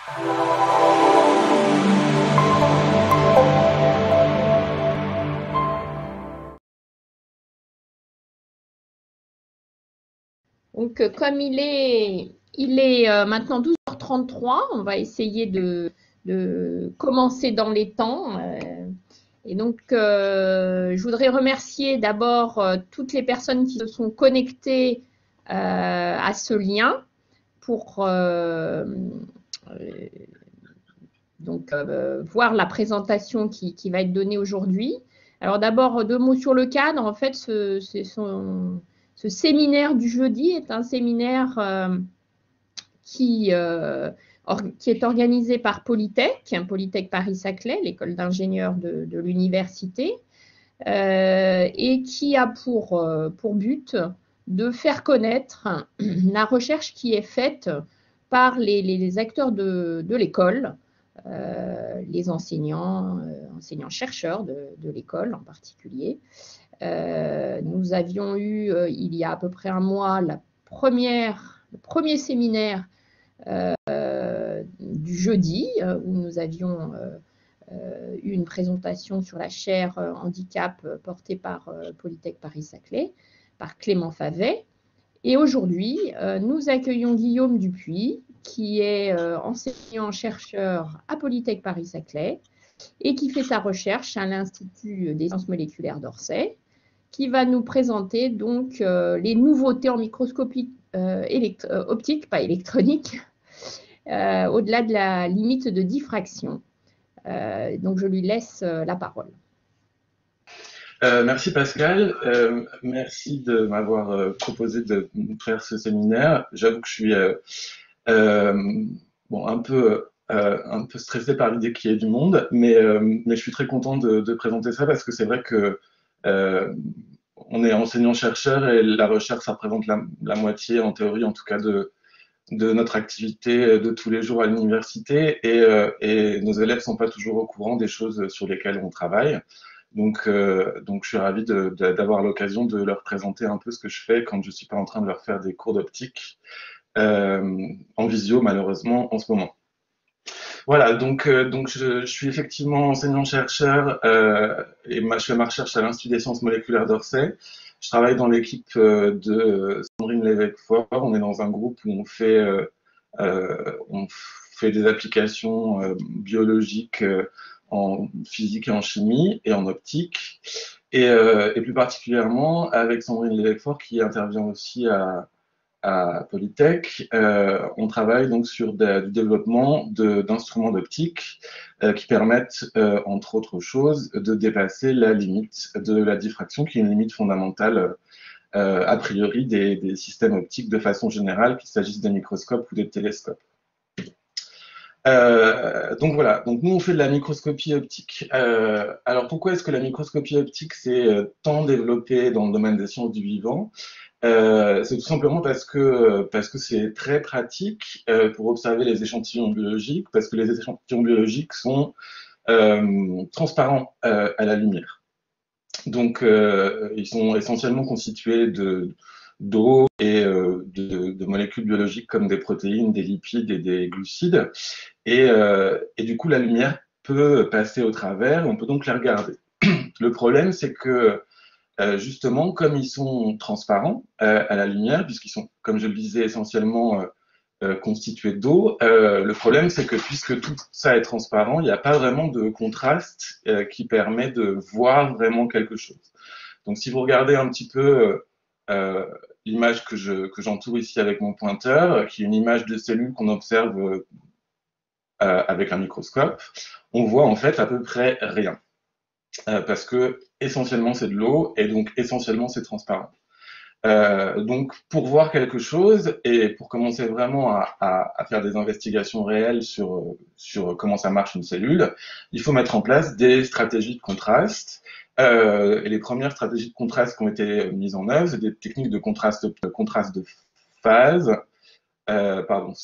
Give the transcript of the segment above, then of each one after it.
Donc, comme il est maintenant 12h33, on va essayer de commencer dans les temps. Et donc, je voudrais remercier d'abord toutes les personnes qui se sont connectées à ce lien pour donc, voir la présentation qui va être donnée aujourd'hui. Alors d'abord, deux mots sur le cadre. En fait, ce séminaire du jeudi est un séminaire qui est organisé par Polytech, Polytech Paris-Saclay, l'école d'ingénieurs de l'université, et qui a pour but de faire connaître la recherche qui est faite par les acteurs de l'école, les enseignants, enseignants-chercheurs de l'école en particulier. Nous avions eu, il y a à peu près un mois, le premier séminaire du jeudi, où nous avions eu une présentation sur la chaire handicap portée par Polytech Paris-Saclay, par Clément Favet. Et aujourd'hui, nous accueillons Guillaume Dupuis, qui est enseignant-chercheur à Polytech Paris-Saclay et qui fait sa recherche à l'Institut des sciences moléculaires d'Orsay, qui va nous présenter donc les nouveautés en microscopie optique, pas électronique, au-delà de la limite de diffraction. Donc, je lui laisse la parole. Merci Pascal, merci de m'avoir proposé de faire ce séminaire. J'avoue que je suis bon, un peu stressé par l'idée qu'il y ait du monde, mais je suis très content de présenter ça parce que c'est vrai que on est enseignant-chercheur et la recherche, ça représente la moitié, en théorie en tout cas, de notre activité de tous les jours à l'université et nos élèves sont pas toujours au courant des choses sur lesquelles on travaille. Donc je suis ravi d'avoir l'occasion de leur présenter un peu ce que je fais quand je suis pas en train de leur faire des cours d'optique en visio malheureusement en ce moment. Voilà, donc je suis effectivement enseignant-chercheur et je fais ma recherche à l'Institut des sciences moléculaires d'Orsay. Je travaille dans l'équipe de Sandrine Lévesque-Faure. On est dans un groupe où on fait des applications biologiques en physique et en chimie et en optique. Et plus particulièrement avec Sandrine Lévesque-Faure qui intervient aussi à Polytech, on travaille donc sur du développement d'instruments d'optique qui permettent, entre autres choses, de dépasser la limite de la diffraction, qui est une limite fondamentale a priori des systèmes optiques de façon générale, qu'il s'agisse des microscopes ou des télescopes. Donc voilà, donc nous on fait de la microscopie optique. Alors pourquoi est-ce que la microscopie optique s'est tant développée dans le domaine des sciences du vivant? C'est tout simplement parce que c'est très pratique pour observer les échantillons biologiques, parce que les échantillons biologiques sont transparents à la lumière. Donc ils sont essentiellement constitués d'eau et de molécules biologiques comme des protéines, des lipides et des glucides. Et du coup, la lumière peut passer au travers, on peut donc la regarder. Le problème, c'est que justement, comme ils sont transparents à la lumière, puisqu'ils sont, comme je le disais, essentiellement constitués d'eau, le problème, c'est que puisque tout ça est transparent, il n'y a pas vraiment de contraste qui permet de voir vraiment quelque chose. Donc, si vous regardez un petit peu l'image que j'entoure ici avec mon pointeur, qui est une image de cellules qu'on observe avec un microscope, on voit en fait à peu près rien. Parce que essentiellement c'est de l'eau et donc essentiellement c'est transparent. Donc pour voir quelque chose et pour commencer vraiment à faire des investigations réelles sur comment ça marche une cellule, il faut mettre en place des stratégies de contraste. Et les premières stratégies de contraste qui ont été mises en œuvre, c'est des techniques de contraste de phase. Pardon,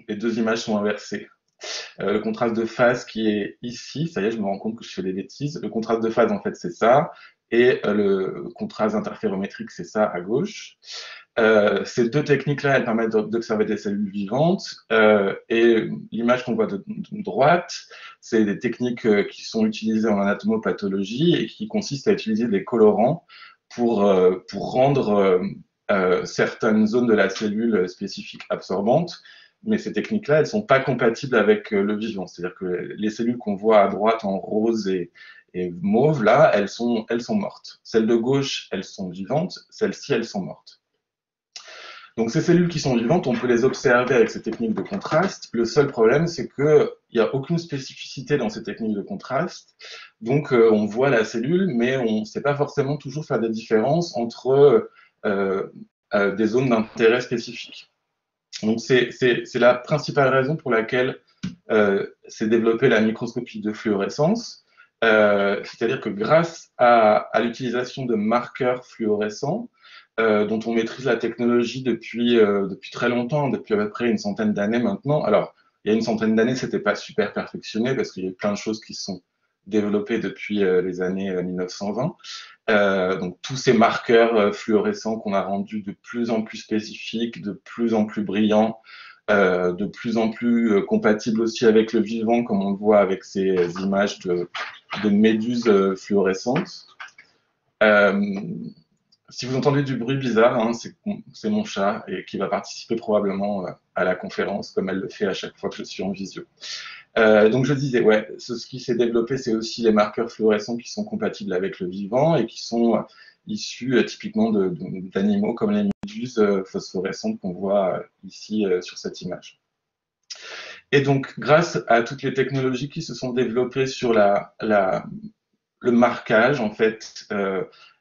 les deux images sont inversées. Le contraste de phase qui est ici, ça y est, je me rends compte que je fais des bêtises. Le contraste de phase, en fait, c'est ça. Et le contraste interférométrique, c'est ça à gauche. Ces deux techniques-là, elles permettent d'observer des cellules vivantes. Et l'image qu'on voit de droite, c'est des techniques qui sont utilisées en anatomopathologie et qui consistent à utiliser des colorants pour rendre certaines zones de la cellule spécifiques absorbantes. Mais ces techniques-là, elles ne sont pas compatibles avec le vivant. C'est-à-dire que les cellules qu'on voit à droite en rose et mauve, là, elles sont mortes. Celles de gauche, elles sont vivantes. Celles-ci, elles sont mortes. Donc ces cellules qui sont vivantes, on peut les observer avec ces techniques de contraste. Le seul problème, c'est qu'il n'y a aucune spécificité dans ces techniques de contraste. Donc on voit la cellule, mais on ne sait pas forcément toujours faire des différences entre des zones d'intérêt spécifiques. Donc c'est la principale raison pour laquelle s'est développée la microscopie de fluorescence. C'est-à-dire que grâce à l'utilisation de marqueurs fluorescents, dont on maîtrise la technologie depuis très longtemps, depuis à peu près une centaine d'années maintenant. Alors, il y a une centaine d'années, c'était pas super perfectionné parce qu'il y a eu plein de choses qui se sont développées depuis les années 1920. Donc, tous ces marqueurs fluorescents qu'on a rendus de plus en plus spécifiques, de plus en plus brillants, de plus en plus compatibles aussi avec le vivant, comme on le voit avec ces images de méduses fluorescentes. Si vous entendez du bruit bizarre, hein, c'est mon chat et qui va participer probablement à la conférence, comme elle le fait à chaque fois que je suis en visio. Donc je disais, ouais, ce qui s'est développé, c'est aussi les marqueurs fluorescents qui sont compatibles avec le vivant et qui sont issus typiquement d'animaux comme les méduses phosphorescentes qu'on voit ici sur cette image. Et donc, grâce à toutes les technologies qui se sont développées sur le marquage, en fait,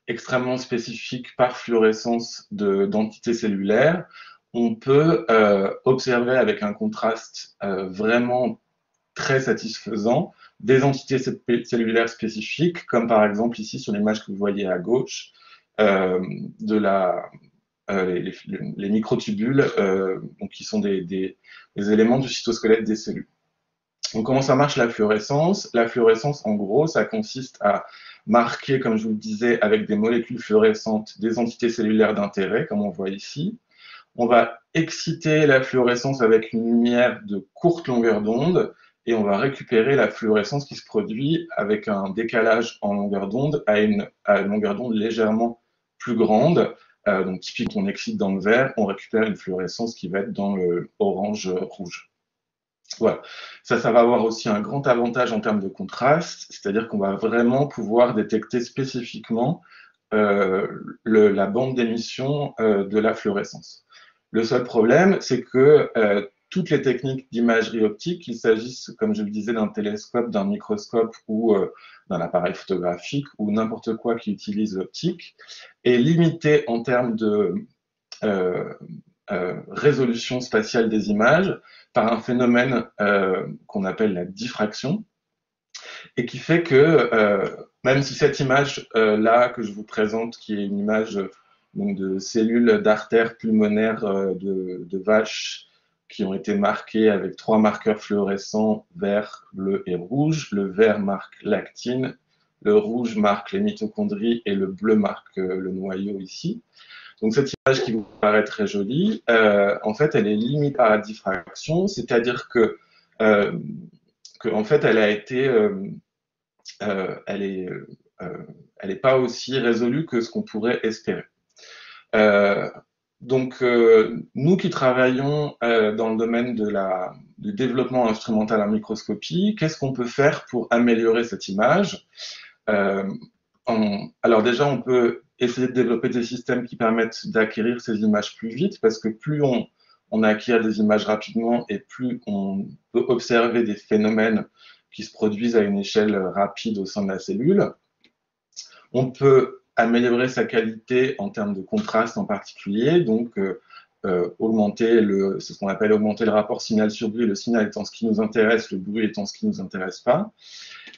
extrêmement spécifique par fluorescence d'entités cellulaires, on peut observer avec un contraste vraiment très satisfaisant des entités cellulaires spécifiques, comme par exemple ici sur l'image que vous voyez à gauche, les microtubules, donc qui sont des éléments du cytosquelette des cellules. Donc comment ça marche la fluorescence? La fluorescence, en gros, ça consiste à marquer, comme je vous le disais, avec des molécules fluorescentes, des entités cellulaires d'intérêt, comme on voit ici. On va exciter la fluorescence avec une lumière de courte longueur d'onde, et on va récupérer la fluorescence qui se produit avec un décalage en longueur d'onde à une longueur d'onde légèrement plus grande. Donc typiquement, on excite dans le vert, on récupère une fluorescence qui va être dans le orange-rouge. Voilà. Ça va avoir aussi un grand avantage en termes de contraste, c'est-à-dire qu'on va vraiment pouvoir détecter spécifiquement la bande d'émission de la fluorescence. Le seul problème, c'est que toutes les techniques d'imagerie optique, qu'il s'agisse, comme je le disais, d'un télescope, d'un microscope ou d'un appareil photographique ou n'importe quoi qui utilise l'optique, est limité en termes de résolution spatiale des images par un phénomène qu'on appelle la diffraction, et qui fait que même si cette image-là que je vous présente, qui est une image donc, de cellules d'artères pulmonaires de vaches qui ont été marquées avec 3 marqueurs fluorescents, vert, bleu et rouge. Le vert marque l'actine, le rouge marque les mitochondries et le bleu marque le noyau ici. Donc cette image qui vous paraît très jolie, en fait, elle est limitée par la diffraction, c'est-à-dire que en fait, elle a été, elle est pas aussi résolue que ce qu'on pourrait espérer. Donc, nous qui travaillons dans le domaine du développement instrumental en microscopie, qu'est-ce qu'on peut faire pour améliorer cette image? Alors déjà, on peut essayer de développer des systèmes qui permettent d'acquérir ces images plus vite, parce que plus on acquiert des images rapidement et plus on peut observer des phénomènes qui se produisent à une échelle rapide au sein de la cellule. On peut améliorer sa qualité en termes de contraste en particulier, donc augmenter c'est ce qu'on appelle augmenter le rapport signal sur bruit, le signal étant ce qui nous intéresse, le bruit étant ce qui ne nous intéresse pas.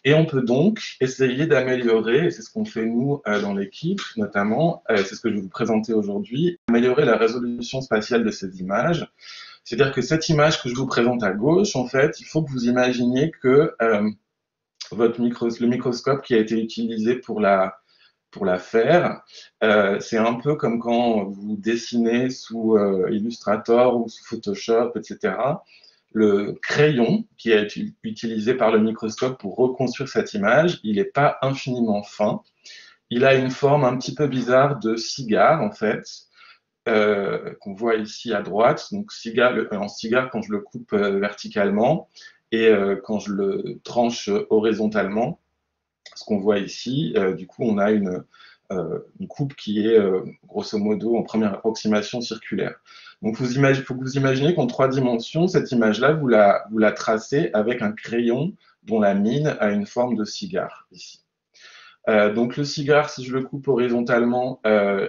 Et on peut donc essayer d'améliorer, et c'est ce qu'on fait nous dans l'équipe notamment, c'est ce que je vais vous présenter aujourd'hui, améliorer la résolution spatiale de ces images. C'est-à-dire que cette image que je vous présente à gauche, en fait, il faut que vous imaginiez que le microscope qui a été utilisé pour la faire, c'est un peu comme quand vous dessinez sous Illustrator ou sous Photoshop, etc. le crayon qui est utilisé par le microscope pour reconstruire cette image, il n'est pas infiniment fin. Il a une forme un petit peu bizarre de cigare, en fait, qu'on voit ici à droite. Donc, en cigare, quand je le coupe verticalement et quand je le tranche horizontalement, ce qu'on voit ici, du coup, on a une coupe qui est grosso modo en première approximation circulaire. Donc, faut que vous imaginez qu'en 3 dimensions, cette image-là, vous la tracez avec un crayon dont la mine a une forme de cigare ici. Donc le cigare, si je le coupe horizontalement,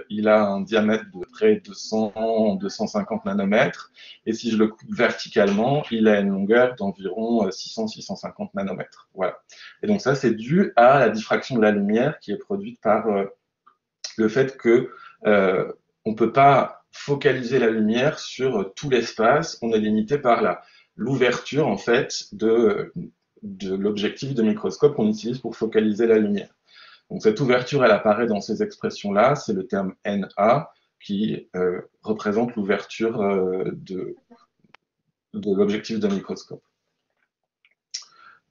il a un diamètre de près de 200-250 nanomètres. Et si je le coupe verticalement, il a une longueur d'environ 600-650 nanomètres. Voilà. Et donc ça, c'est dû à la diffraction de la lumière qui est produite par le fait que on ne peut pas focaliser la lumière sur tout l'espace. On est limité par l'ouverture, en fait, de l'objectif de microscope qu'on utilise pour focaliser la lumière. Donc cette ouverture, elle apparaît dans ces expressions-là, c'est le terme NA qui représente l'ouverture de l'objectif de microscope.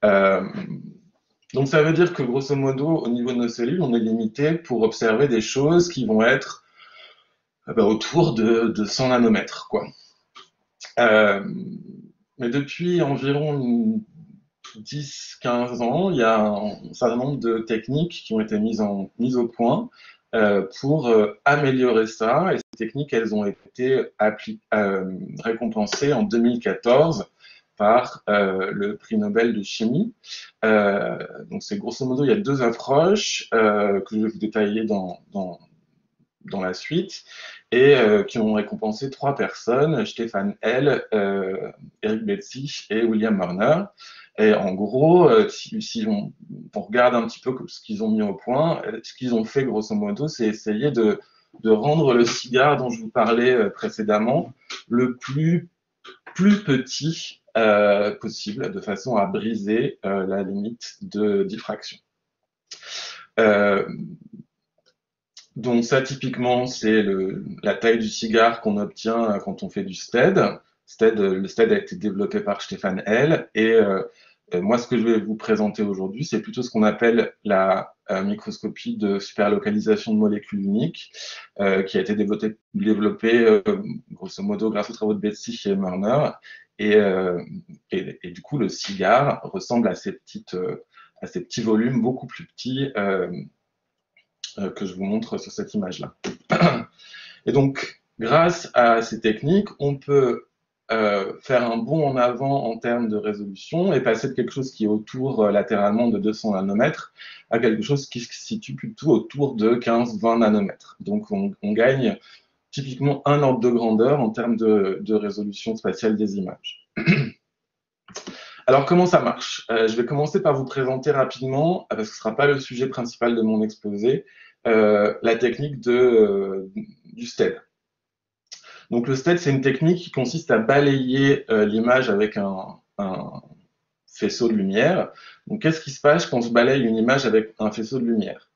Donc ça veut dire que grosso modo, au niveau de nos cellules, on est limité pour observer des choses qui vont être autour de 100 nanomètres, quoi. Mais depuis environ 10-15 ans, il y a un certain nombre de techniques qui ont été mises au point pour améliorer ça. Et ces techniques, elles ont été récompensées en 2014 par le prix Nobel de chimie. Donc c'est grosso modo, il y a 2 approches que je vais vous détailler dans la suite, et qui ont récompensé 3 personnes, Stefan Hell, Eric Betsy et William Marner. Et en gros, si on regarde un petit peu ce qu'ils ont mis au point, ce qu'ils ont fait grosso modo, c'est essayer de rendre le cigare dont je vous parlais précédemment le plus petit possible, de façon à briser la limite de diffraction. Donc ça, typiquement, c'est la taille du cigare qu'on obtient quand on fait du STED. Le STED a été développé par Stefan Hell, et moi, ce que je vais vous présenter aujourd'hui, c'est plutôt ce qu'on appelle la microscopie de superlocalisation de molécules uniques, qui a été développée grosso modo grâce aux travaux de Betsy et Murnau. Et du coup, le cigare ressemble à ces petits volumes beaucoup plus petits que je vous montre sur cette image-là. Et donc, grâce à ces techniques, on peut faire un bond en avant en termes de résolution et passer de quelque chose qui est autour latéralement de 200 nanomètres à quelque chose qui se situe plutôt autour de 15-20 nanomètres. Donc, on gagne typiquement un ordre de grandeur en termes de résolution spatiale des images. Alors, comment ça marche? Je vais commencer par vous présenter rapidement, parce que ce ne sera pas le sujet principal de mon exposé, la technique du STED. Donc, le STED, c'est une technique qui consiste à balayer l'image avec un faisceau de lumière. Donc, qu'est-ce qui se passe quand je balaye une image avec un faisceau de lumière?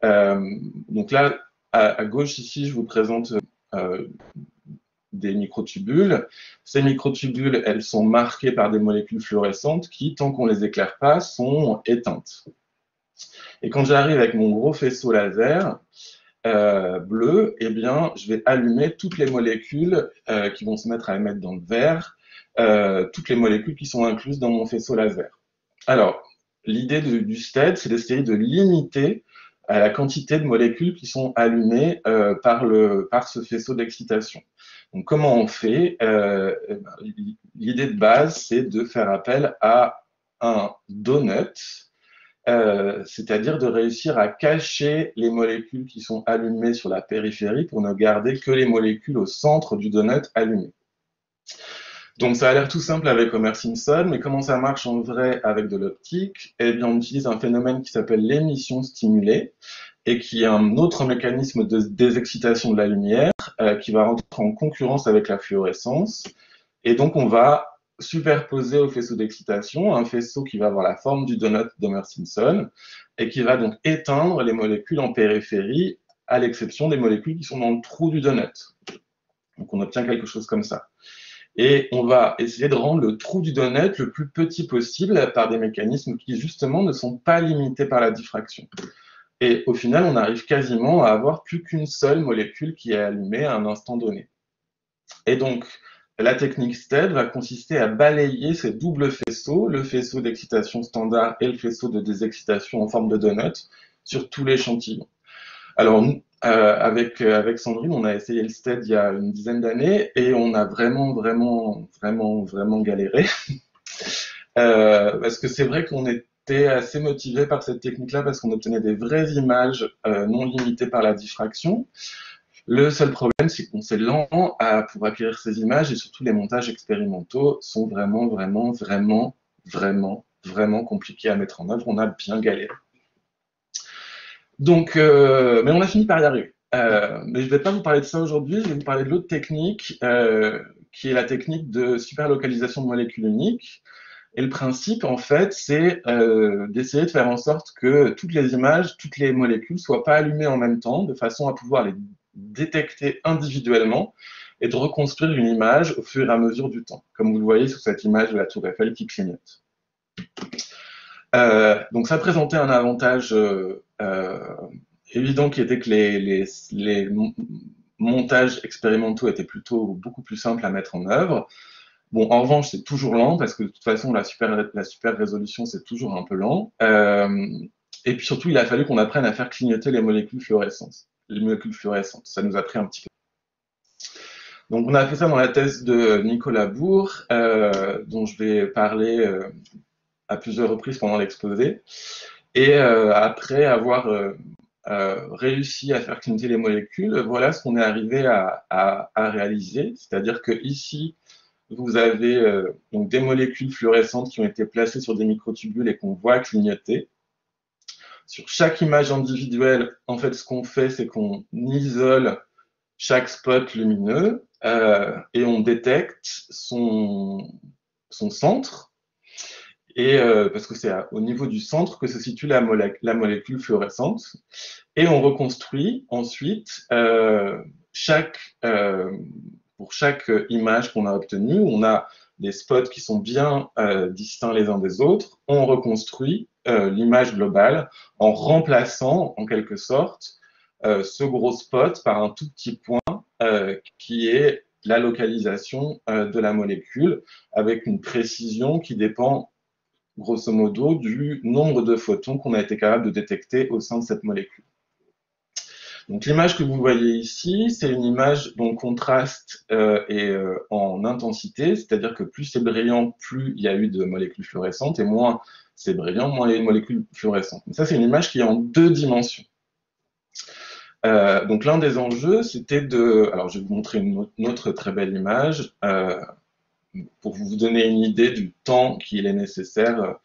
Donc là, à gauche, ici, je vous présente des microtubules. Ces microtubules, elles sont marquées par des molécules fluorescentes qui, tant qu'on ne les éclaire pas, sont éteintes. Et quand j'arrive avec mon gros faisceau laser bleu, eh bien, je vais allumer toutes les molécules qui vont se mettre à émettre dans le vert, toutes les molécules qui sont incluses dans mon faisceau laser. Alors, l'idée du STED, c'est d'essayer de limiter la quantité de molécules qui sont allumées par ce faisceau d'excitation. Donc, comment on fait? L'idée de base, c'est de faire appel à un donut, c'est-à-dire de réussir à cacher les molécules qui sont allumées sur la périphérie pour ne garder que les molécules au centre du donut allumées. Donc ça a l'air tout simple avec Homer Simpson, mais comment ça marche en vrai avec de l'optique? Eh bien, on utilise un phénomène qui s'appelle l'émission stimulée, et qui est un autre mécanisme de désexcitation de la lumière qui va rentrer en concurrence avec la fluorescence. Et donc, on va superposer au faisceau d'excitation un faisceau qui va avoir la forme du donut d'Homer Simpson et qui va donc éteindre les molécules en périphérie, à l'exception des molécules qui sont dans le trou du donut. Donc, on obtient quelque chose comme ça. Et on va essayer de rendre le trou du donut le plus petit possible par des mécanismes qui, justement, ne sont pas limités par la diffraction. Et au final, on arrive quasiment à avoir plus qu'une seule molécule qui est allumée à un instant donné. Et donc, la technique STED va consister à balayer ces doubles faisceaux, le faisceau d'excitation standard et le faisceau de désexcitation en forme de donut, sur tout l'échantillon. Alors, avec Sandrine, on a essayé le STED il y a une dizaine d'années et on a vraiment galéré. Parce que c'est vrai qu'on était assez motivé par cette technique-là parce qu'on obtenait des vraies images non limitées par la diffraction. Le seul problème, c'est qu'on c'est lent pour acquérir ces images et surtout les montages expérimentaux sont vraiment compliqués à mettre en œuvre. On a bien galéré. Donc, mais on a fini par y arriver. Mais je ne vais pas vous parler de ça aujourd'hui, je vais vous parler de l'autre technique, qui est la technique de superlocalisation de molécules uniques. Et le principe, en fait, c'est d'essayer de faire en sorte que toutes les images, toutes les molécules ne soient pas allumées en même temps, de façon à pouvoir les détecter individuellement et de reconstruire une image au fur et à mesure du temps, comme vous le voyez sur cette image de la tour Eiffel qui clignote. Donc ça présentait un avantage évident qui était que les montages expérimentaux étaient plutôt beaucoup plus simples à mettre en œuvre. Bon, en revanche, c'est toujours lent parce que de toute façon, la super résolution, c'est toujours un peu lent. Et puis surtout, il a fallu qu'on apprenne à faire clignoter les molécules fluorescentes. Ça nous a pris un petit peu. Donc, on a fait ça dans la thèse de Nicolas Bourg, dont je vais parler à plusieurs reprises pendant l'exposé. Et après avoir réussi à faire clignoter les molécules, voilà ce qu'on est arrivé à réaliser. C'est-à-dire que ici, vous avez donc des molécules fluorescentes qui ont été placées sur des microtubules et qu'on voit clignoter. Sur chaque image individuelle, en fait, ce qu'on fait, c'est qu'on isole chaque spot lumineux et on détecte son centre. Et parce que c'est au niveau du centre que se situe la molécule fluorescente. Et on reconstruit ensuite pour chaque image qu'on a obtenue, on a des spots qui sont bien distincts les uns des autres. On reconstruit l'image globale en remplaçant, en quelque sorte, ce gros spot par un tout petit point qui est la localisation de la molécule, avec une précision qui dépend grosso modo du nombre de photons qu'on a été capable de détecter au sein de cette molécule. Donc l'image que vous voyez ici, c'est une image dont le contraste est en intensité, c'est-à-dire que plus c'est brillant, plus il y a eu de molécules fluorescentes, et moins c'est brillant, moins il y a eu de molécules fluorescentes. Mais ça, c'est une image qui est en 2 dimensions. Donc l'un des enjeux, c'était de... Alors je vais vous montrer une autre très belle image, pour vous donner une idée du temps qu'il est nécessaire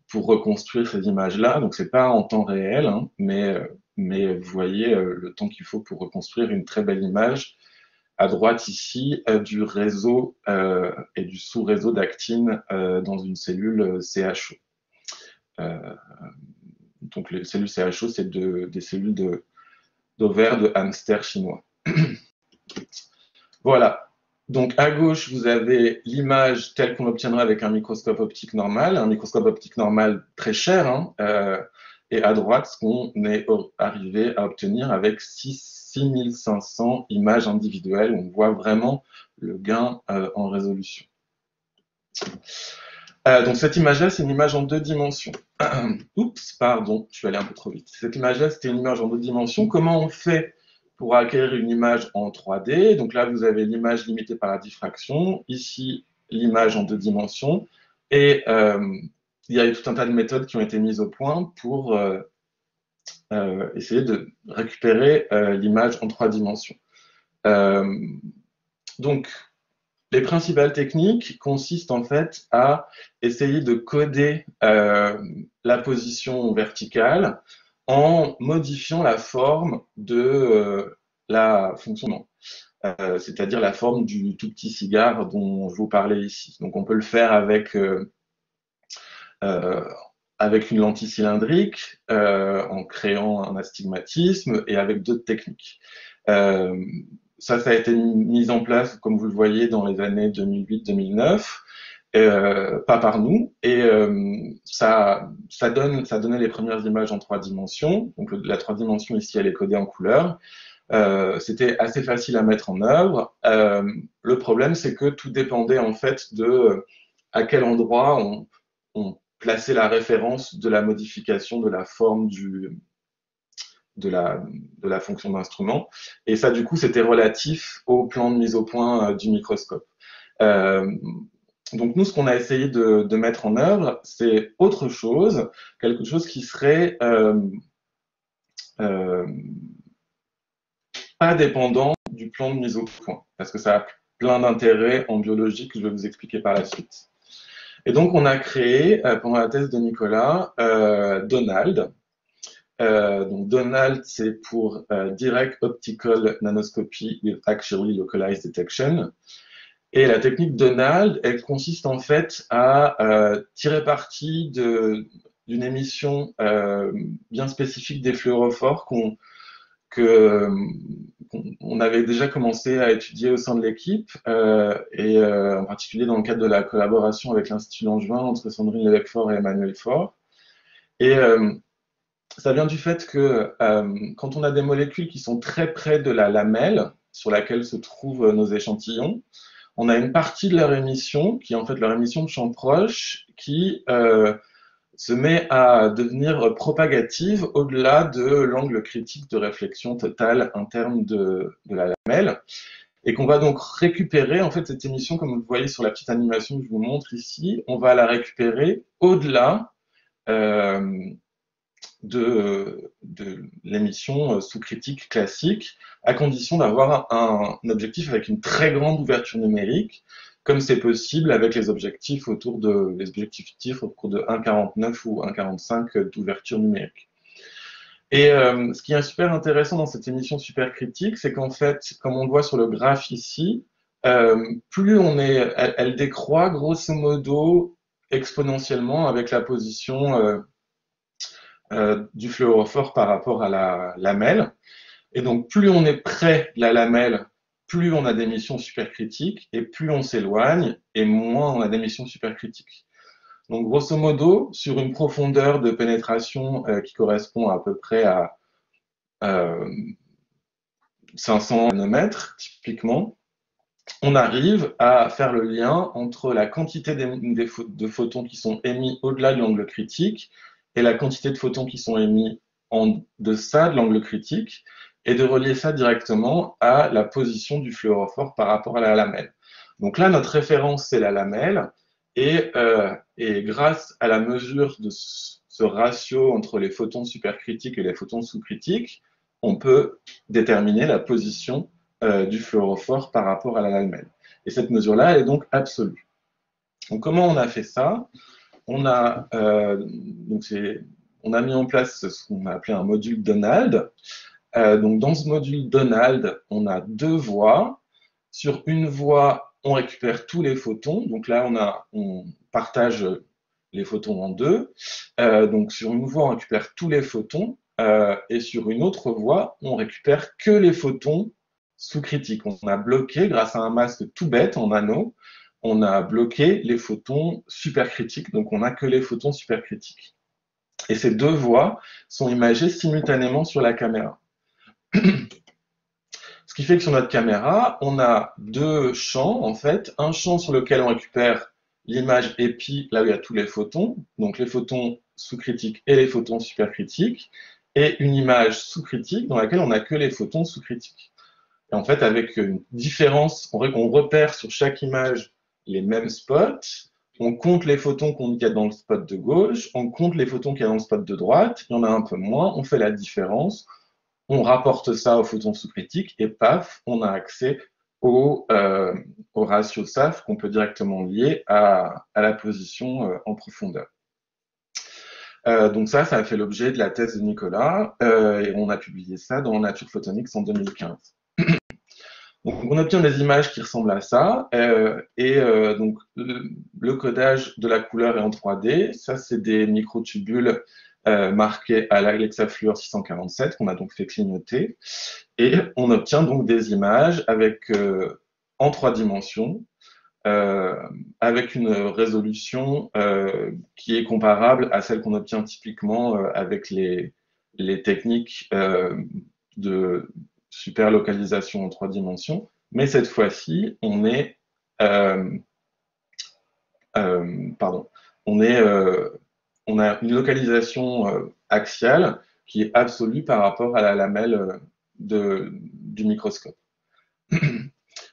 pour reconstruire ces images-là. Donc c'est pas en temps réel, hein, mais vous voyez le temps qu'il faut pour reconstruire une très belle image. À droite ici, du réseau et du sous-réseau d'actine dans une cellule CHO. Donc les cellules CHO, c'est des cellules d'ovaires de hamster chinois. Voilà. Donc à gauche, vous avez l'image telle qu'on l'obtiendra avec un microscope optique normal, très cher, hein, et à droite, ce qu'on est arrivé à obtenir avec 6500 images individuelles, où on voit vraiment le gain en résolution. Donc cette image-là, c'est une image en 2 dimensions. Oups, pardon, je suis allé un peu trop vite. Cette image-là, c'était une image en 2 dimensions. Comment on fait pour acquérir une image en 3D? Donc là, vous avez l'image limitée par la diffraction. Ici, l'image en 2 dimensions. Et il y a eu tout un tas de méthodes qui ont été mises au point pour essayer de récupérer l'image en 3 dimensions. Donc, les principales techniques consistent en fait à essayer de coder la position verticale en modifiant la forme de la fonction, c'est-à-dire la forme du tout petit cigare dont je vous parlais ici. Donc on peut le faire avec une lentille cylindrique, en créant un astigmatisme et avec d'autres techniques. ça a été mis en place, comme vous le voyez, dans les années 2008-2009, pas par nous, et ça donnait les premières images en 3 dimensions. Donc la 3 dimensions ici, elle est codée en couleur. C'était assez facile à mettre en œuvre. Le problème, c'est que tout dépendait en fait de à quel endroit on plaçait la référence de la modification de la forme de la fonction d'instrument. Et ça, du coup, c'était relatif au plan de mise au point du microscope. Donc nous, ce qu'on a essayé de mettre en œuvre, c'est autre chose, quelque chose qui serait pas dépendant du plan de mise au point, parce que ça a plein d'intérêts en biologie que je vais vous expliquer par la suite. Et donc on a créé, pendant la thèse de Nicolas, DONALD. Donc DONALD, c'est pour Direct Optical Nanoscopy with Axially Localized Detection. Et la technique DONALD, elle consiste en fait à tirer parti d'une émission bien spécifique des fluorophores qu'on avait déjà commencé à étudier au sein de l'équipe, et en particulier dans le cadre de la collaboration avec l'Institut Langevin entre Sandrine Lévesque-Faure et Emmanuel Faure. Et ça vient du fait que quand on a des molécules qui sont très près de la lamelle sur laquelle se trouvent nos échantillons, on a une partie de leur émission, qui est en fait leur émission de champ proche, qui se met à devenir propagative au-delà de l'angle critique de réflexion totale interne de la lamelle, et qu'on va donc récupérer, en fait, cette émission, comme vous le voyez sur la petite animation que je vous montre ici, on va la récupérer au-delà de l'émission sous-critique classique, à condition d'avoir un objectif avec une très grande ouverture numérique, comme c'est possible avec les objectifs autour de 1,49 ou 1,45 d'ouverture numérique. Et ce qui est super intéressant dans cette émission supercritique, c'est qu'en fait, comme on le voit sur le graphe ici, plus elle décroît grosso modo exponentiellement avec la position du fluorophore par rapport à la lamelle. Et donc, plus on est près de la lamelle, plus on a d'émissions supercritiques, et plus on s'éloigne, et moins on a d'émissions supercritiques. Donc, grosso modo, sur une profondeur de pénétration qui correspond à peu près à 500 nanomètres, typiquement, on arrive à faire le lien entre la quantité de photons qui sont émis au-delà de l'angle critique et la quantité de photons qui sont émis en deçà de l'angle critique, et de relier ça directement à la position du fluorophore par rapport à la lamelle. Donc là, notre référence, c'est la lamelle, et grâce à la mesure de ce ratio entre les photons supercritiques et les photons sous-critiques, on peut déterminer la position du fluorophore par rapport à la lamelle. Et cette mesure-là, elle est donc absolue. Donc comment on a fait ça? On a mis en place ce qu'on a appelé un module DONALD. Donc dans ce module DONALD, on a 2 voies. Sur une voie, on récupère tous les photons. Donc là, on partage les photons en 2. Donc sur une voie, on récupère tous les photons. Et sur une autre voie, on récupère que les photons sous-critiques. On a bloqué, grâce à un masque tout bête en anneau, on a bloqué les photons supercritiques. Donc on n'a que les photons supercritiques. Et ces 2 voies sont imagées simultanément sur la caméra. Ce qui fait que sur notre caméra, on a 2 champs, en fait. Un champ sur lequel on récupère l'image épi, là où il y a tous les photons, donc les photons sous-critiques et les photons supercritiques, et une image sous-critique dans laquelle on n'a que les photons sous-critiques. Et en fait, avec une différence, on repère sur chaque image les mêmes spots, on compte les photons qu'il y a dans le spot de gauche, on compte les photons qu'il y a dans le spot de droite, il y en a un peu moins, on fait la différence, on rapporte ça aux photons sous-critiques, et paf, on a accès au ratio SAF qu'on peut directement lier à la position en profondeur. Donc ça a fait l'objet de la thèse de Nicolas, et on a publié ça dans Nature Photonics en 2015. Donc on obtient des images qui ressemblent à ça, donc le codage de la couleur est en 3D. Ça, c'est des microtubules marqués à l'hexafluor 647, qu'on a donc fait clignoter. Et on obtient donc des images avec, en 3 dimensions, avec une résolution qui est comparable à celle qu'on obtient typiquement avec les techniques de superlocalisation en 3 dimensions. Mais cette fois-ci, on est on a une localisation axiale qui est absolue par rapport à la lamelle du microscope.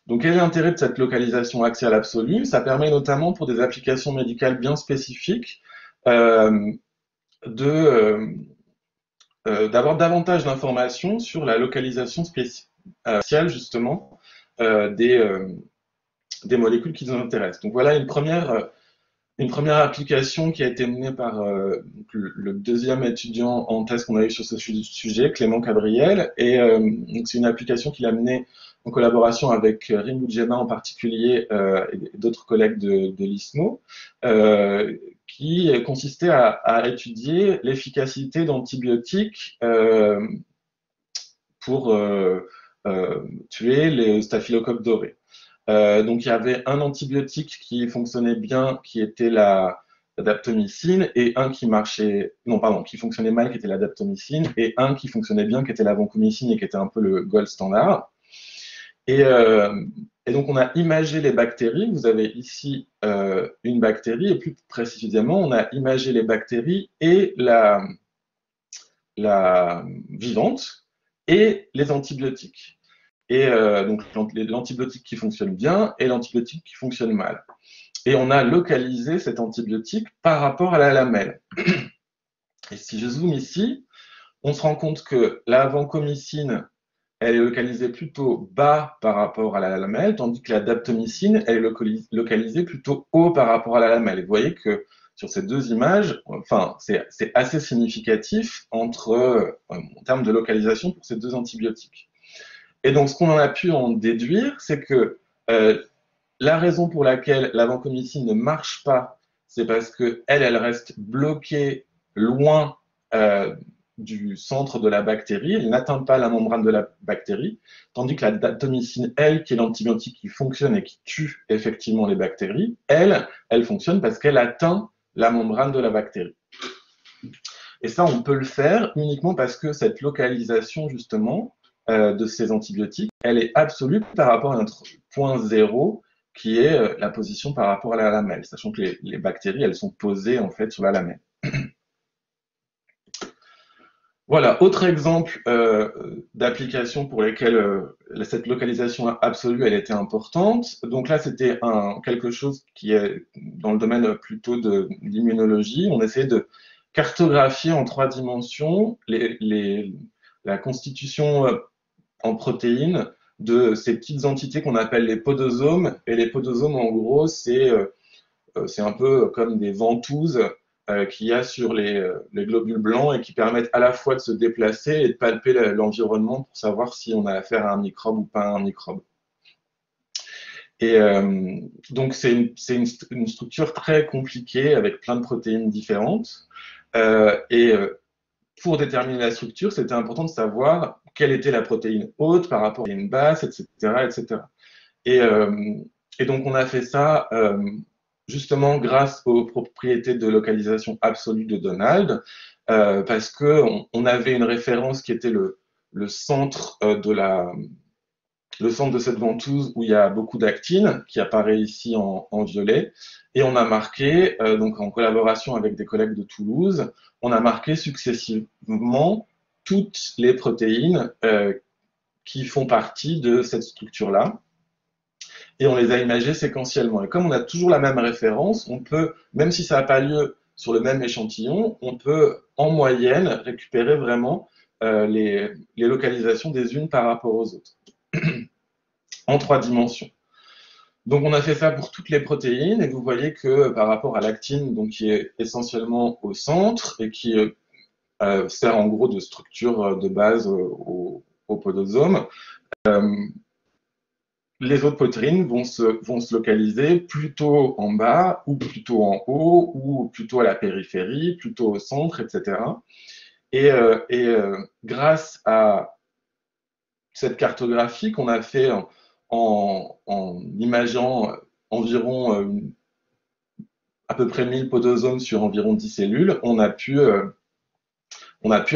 Donc, quel est l'intérêt de cette localisation axiale absolue? Ça permet notamment pour des applications médicales bien spécifiques d'avoir davantage d'informations sur la localisation spatiale justement des molécules qui nous intéressent. Donc voilà une première application qui a été menée par le deuxième étudiant en thèse qu'on a eu sur ce sujet, Clément Cabriel, et c'est une application qu'il a menée en collaboration avec Rimou Djema en particulier et d'autres collègues de l'ISMO, qui consistait à étudier l'efficacité d'antibiotiques pour tuer les staphylocoques dorés. Donc il y avait un antibiotique qui fonctionnait bien, qui était la daptomycine, et un qui marchait, non pardon, qui fonctionnait mal, qui était la daptomycine, et un qui fonctionnait bien, qui était la vancomycine et qui était un peu le gold standard. Et donc on a imagé les bactéries. Vous avez ici une bactérie, et plus précisément, on a imagé les bactéries et la vivante et les antibiotiques. Et donc l'antibiotique qui fonctionne bien et l'antibiotique qui fonctionne mal. Et on a localisé cet antibiotique par rapport à la lamelle. Et si je zoome ici, on se rend compte que la vancomycine, elle est localisée plutôt bas par rapport à la lamelle, tandis que la daptomycine, elle est localisée plutôt haut par rapport à la lamelle. Et vous voyez que sur ces deux images, enfin, c'est assez significatif en termes de localisation pour ces deux antibiotiques. Et donc, ce qu'on en a pu en déduire, c'est que la raison pour laquelle la vancomycine ne marche pas, c'est parce qu'elle reste bloquée loin du centre de la bactérie, elle n'atteint pas la membrane de la bactérie, tandis que la daptomycine, elle, qui est l'antibiotique qui fonctionne et qui tue effectivement les bactéries, elle fonctionne parce qu'elle atteint la membrane de la bactérie. Et ça, on peut le faire uniquement parce que cette localisation, justement, de ces antibiotiques, elle est absolue par rapport à notre point zéro, qui est la position par rapport à la lamelle, sachant que les bactéries, elles sont posées en fait sur la lamelle. Voilà, autre exemple d'application pour lesquelles cette localisation absolue, elle était importante. Donc là, c'était quelque chose qui est dans le domaine plutôt de l'immunologie. On essayait de cartographier en 3 dimensions la constitution en protéines de ces petites entités qu'on appelle les podosomes. Et les podosomes, en gros, c'est un peu comme des ventouses qu'il y a sur les globules blancs et qui permettent à la fois de se déplacer et de palper l'environnement pour savoir si on a affaire à un microbe ou pas à un microbe. Et donc, c'est une structure très compliquée avec plein de protéines différentes. Pour déterminer la structure, c'était important de savoir quelle était la protéine haute par rapport à la protéine basse, etc. etc. Et donc, on a fait ça justement grâce aux propriétés de localisation absolue de Donald, parce qu'on avait une référence qui était le centre de cette ventouse où il y a beaucoup d'actine, qui apparaît ici en violet, et on a marqué, donc en collaboration avec des collègues de Toulouse, on a marqué successivement toutes les protéines qui font partie de cette structure-là, et on les a imagées séquentiellement. Et comme on a toujours la même référence, on peut, même si ça n'a pas lieu sur le même échantillon, on peut en moyenne récupérer vraiment les localisations des unes par rapport aux autres, en 3 dimensions. Donc on a fait ça pour toutes les protéines, et vous voyez que par rapport à l'actine, donc qui est essentiellement au centre, et qui sert en gros de structure de base au podosome, les autres poitrines vont se localiser plutôt en bas ou plutôt en haut ou plutôt à la périphérie, plutôt au centre, etc. Grâce à cette cartographie qu'on a fait en imaginant environ à peu près 1000 podosomes sur environ 10 cellules, on a pu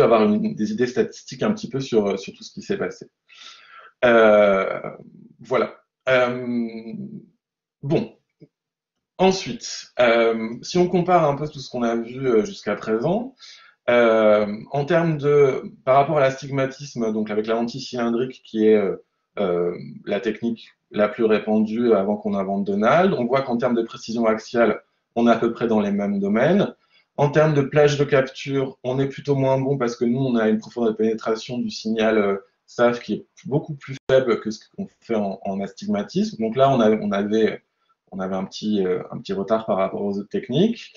avoir des idées statistiques un petit peu sur tout ce qui s'est passé. Voilà. Bon. Ensuite, si on compare un peu tout ce qu'on a vu jusqu'à présent, en termes par rapport à l'astigmatisme, donc avec la lentille cylindrique qui est la technique la plus répandue avant qu'on invente Donald, on voit qu'en termes de précision axiale, on est à peu près dans les mêmes domaines. En termes de plage de capture, on est plutôt moins bon parce que nous, on a une profondeur de pénétration du signal SAF qui est beaucoup plus faible que ce qu'on fait en astigmatisme. Donc là, on avait un petit retard par rapport aux autres techniques.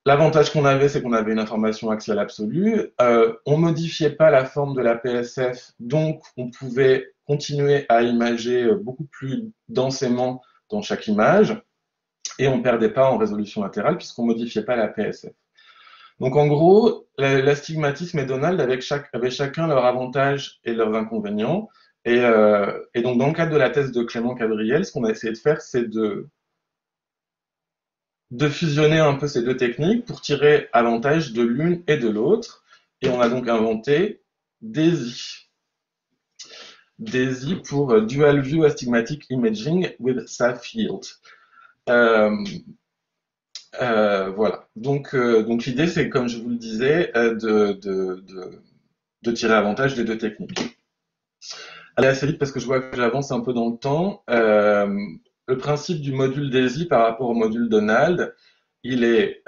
L'avantage qu'on avait, c'est qu'on avait une information axiale absolue. On ne modifiait pas la forme de la PSF, donc on pouvait continuer à imager beaucoup plus densément dans chaque image, et on ne perdait pas en résolution latérale puisqu'on ne modifiait pas la PSF. Donc en gros, l'astigmatisme et Donald avaient chacun leurs avantages et leurs inconvénients. Et donc dans le cadre de la thèse de Clément Cabriel, ce qu'on a essayé de faire, c'est de fusionner un peu ces deux techniques pour tirer avantage de l'une et de l'autre. Et on a donc inventé DAISY. DAISY pour Dual View Astigmatic Imaging with SAF Field. Voilà. Donc l'idée, c'est, comme je vous le disais, de tirer avantage des deux techniques. Allez assez vite parce que je vois que j'avance un peu dans le temps. Le principe du module DAISY par rapport au module Donald, il est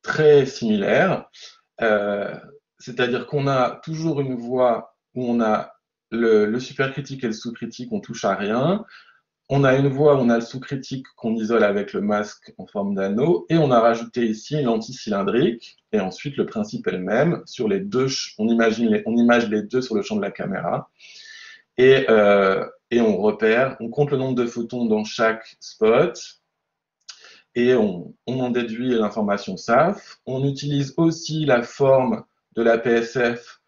très similaire. C'est-à-dire qu'on a toujours une voie où on a le supercritique et le sous-critique, on touche à rien. On a une voie où on a le sous-critique qu'on isole avec le masque en forme d'anneau, et on a rajouté ici une lentille cylindrique, et ensuite le principe est le même. Sur les deux, on image les deux sur le champ de la caméra, et on compte le nombre de photons dans chaque spot, et on en déduit l'information SAF. On utilise aussi la forme de la PSF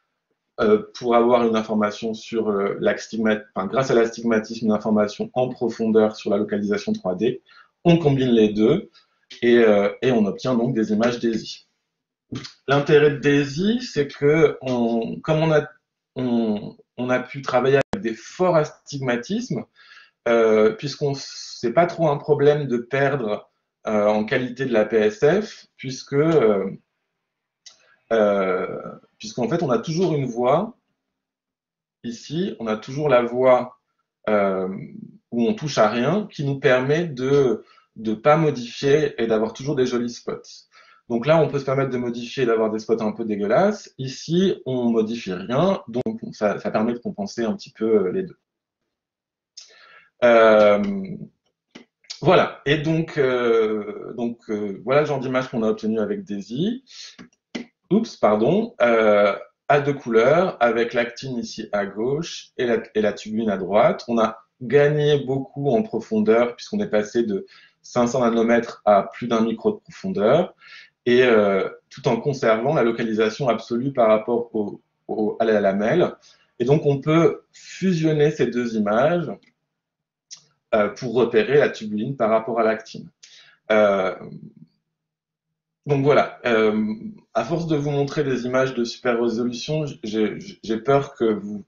pour avoir une information sur grâce à l'astigmatisme, une information en profondeur sur la localisation 3D. On combine les deux et on obtient donc des images DAISY. L'intérêt de DAISY, c'est que comme on a pu travailler avec des forts astigmatismes, c'est pas trop un problème de perdre en qualité de la PSF, puisqu'en fait, on a toujours une voie. Ici, on a toujours la voie où on touche à rien, qui nous permet de ne pas modifier et d'avoir toujours des jolis spots. Donc là, on peut se permettre de modifier et d'avoir des spots un peu dégueulasses. Ici, on modifie rien, donc ça permet de compenser un petit peu les deux. Voilà, et donc voilà le genre d'image qu'on a obtenu avec DAISY. Oups, pardon. À deux couleurs, avec l'actine ici à gauche et la tubuline à droite. On a gagné beaucoup en profondeur puisqu'on est passé de 500 nanomètres à plus d'1 micro de profondeur, et tout en conservant la localisation absolue par rapport à la lamelle. Et donc on peut fusionner ces deux images pour repérer la tubuline par rapport à l'actine. Donc voilà, à force de vous montrer des images de super résolution, j'ai peur que vous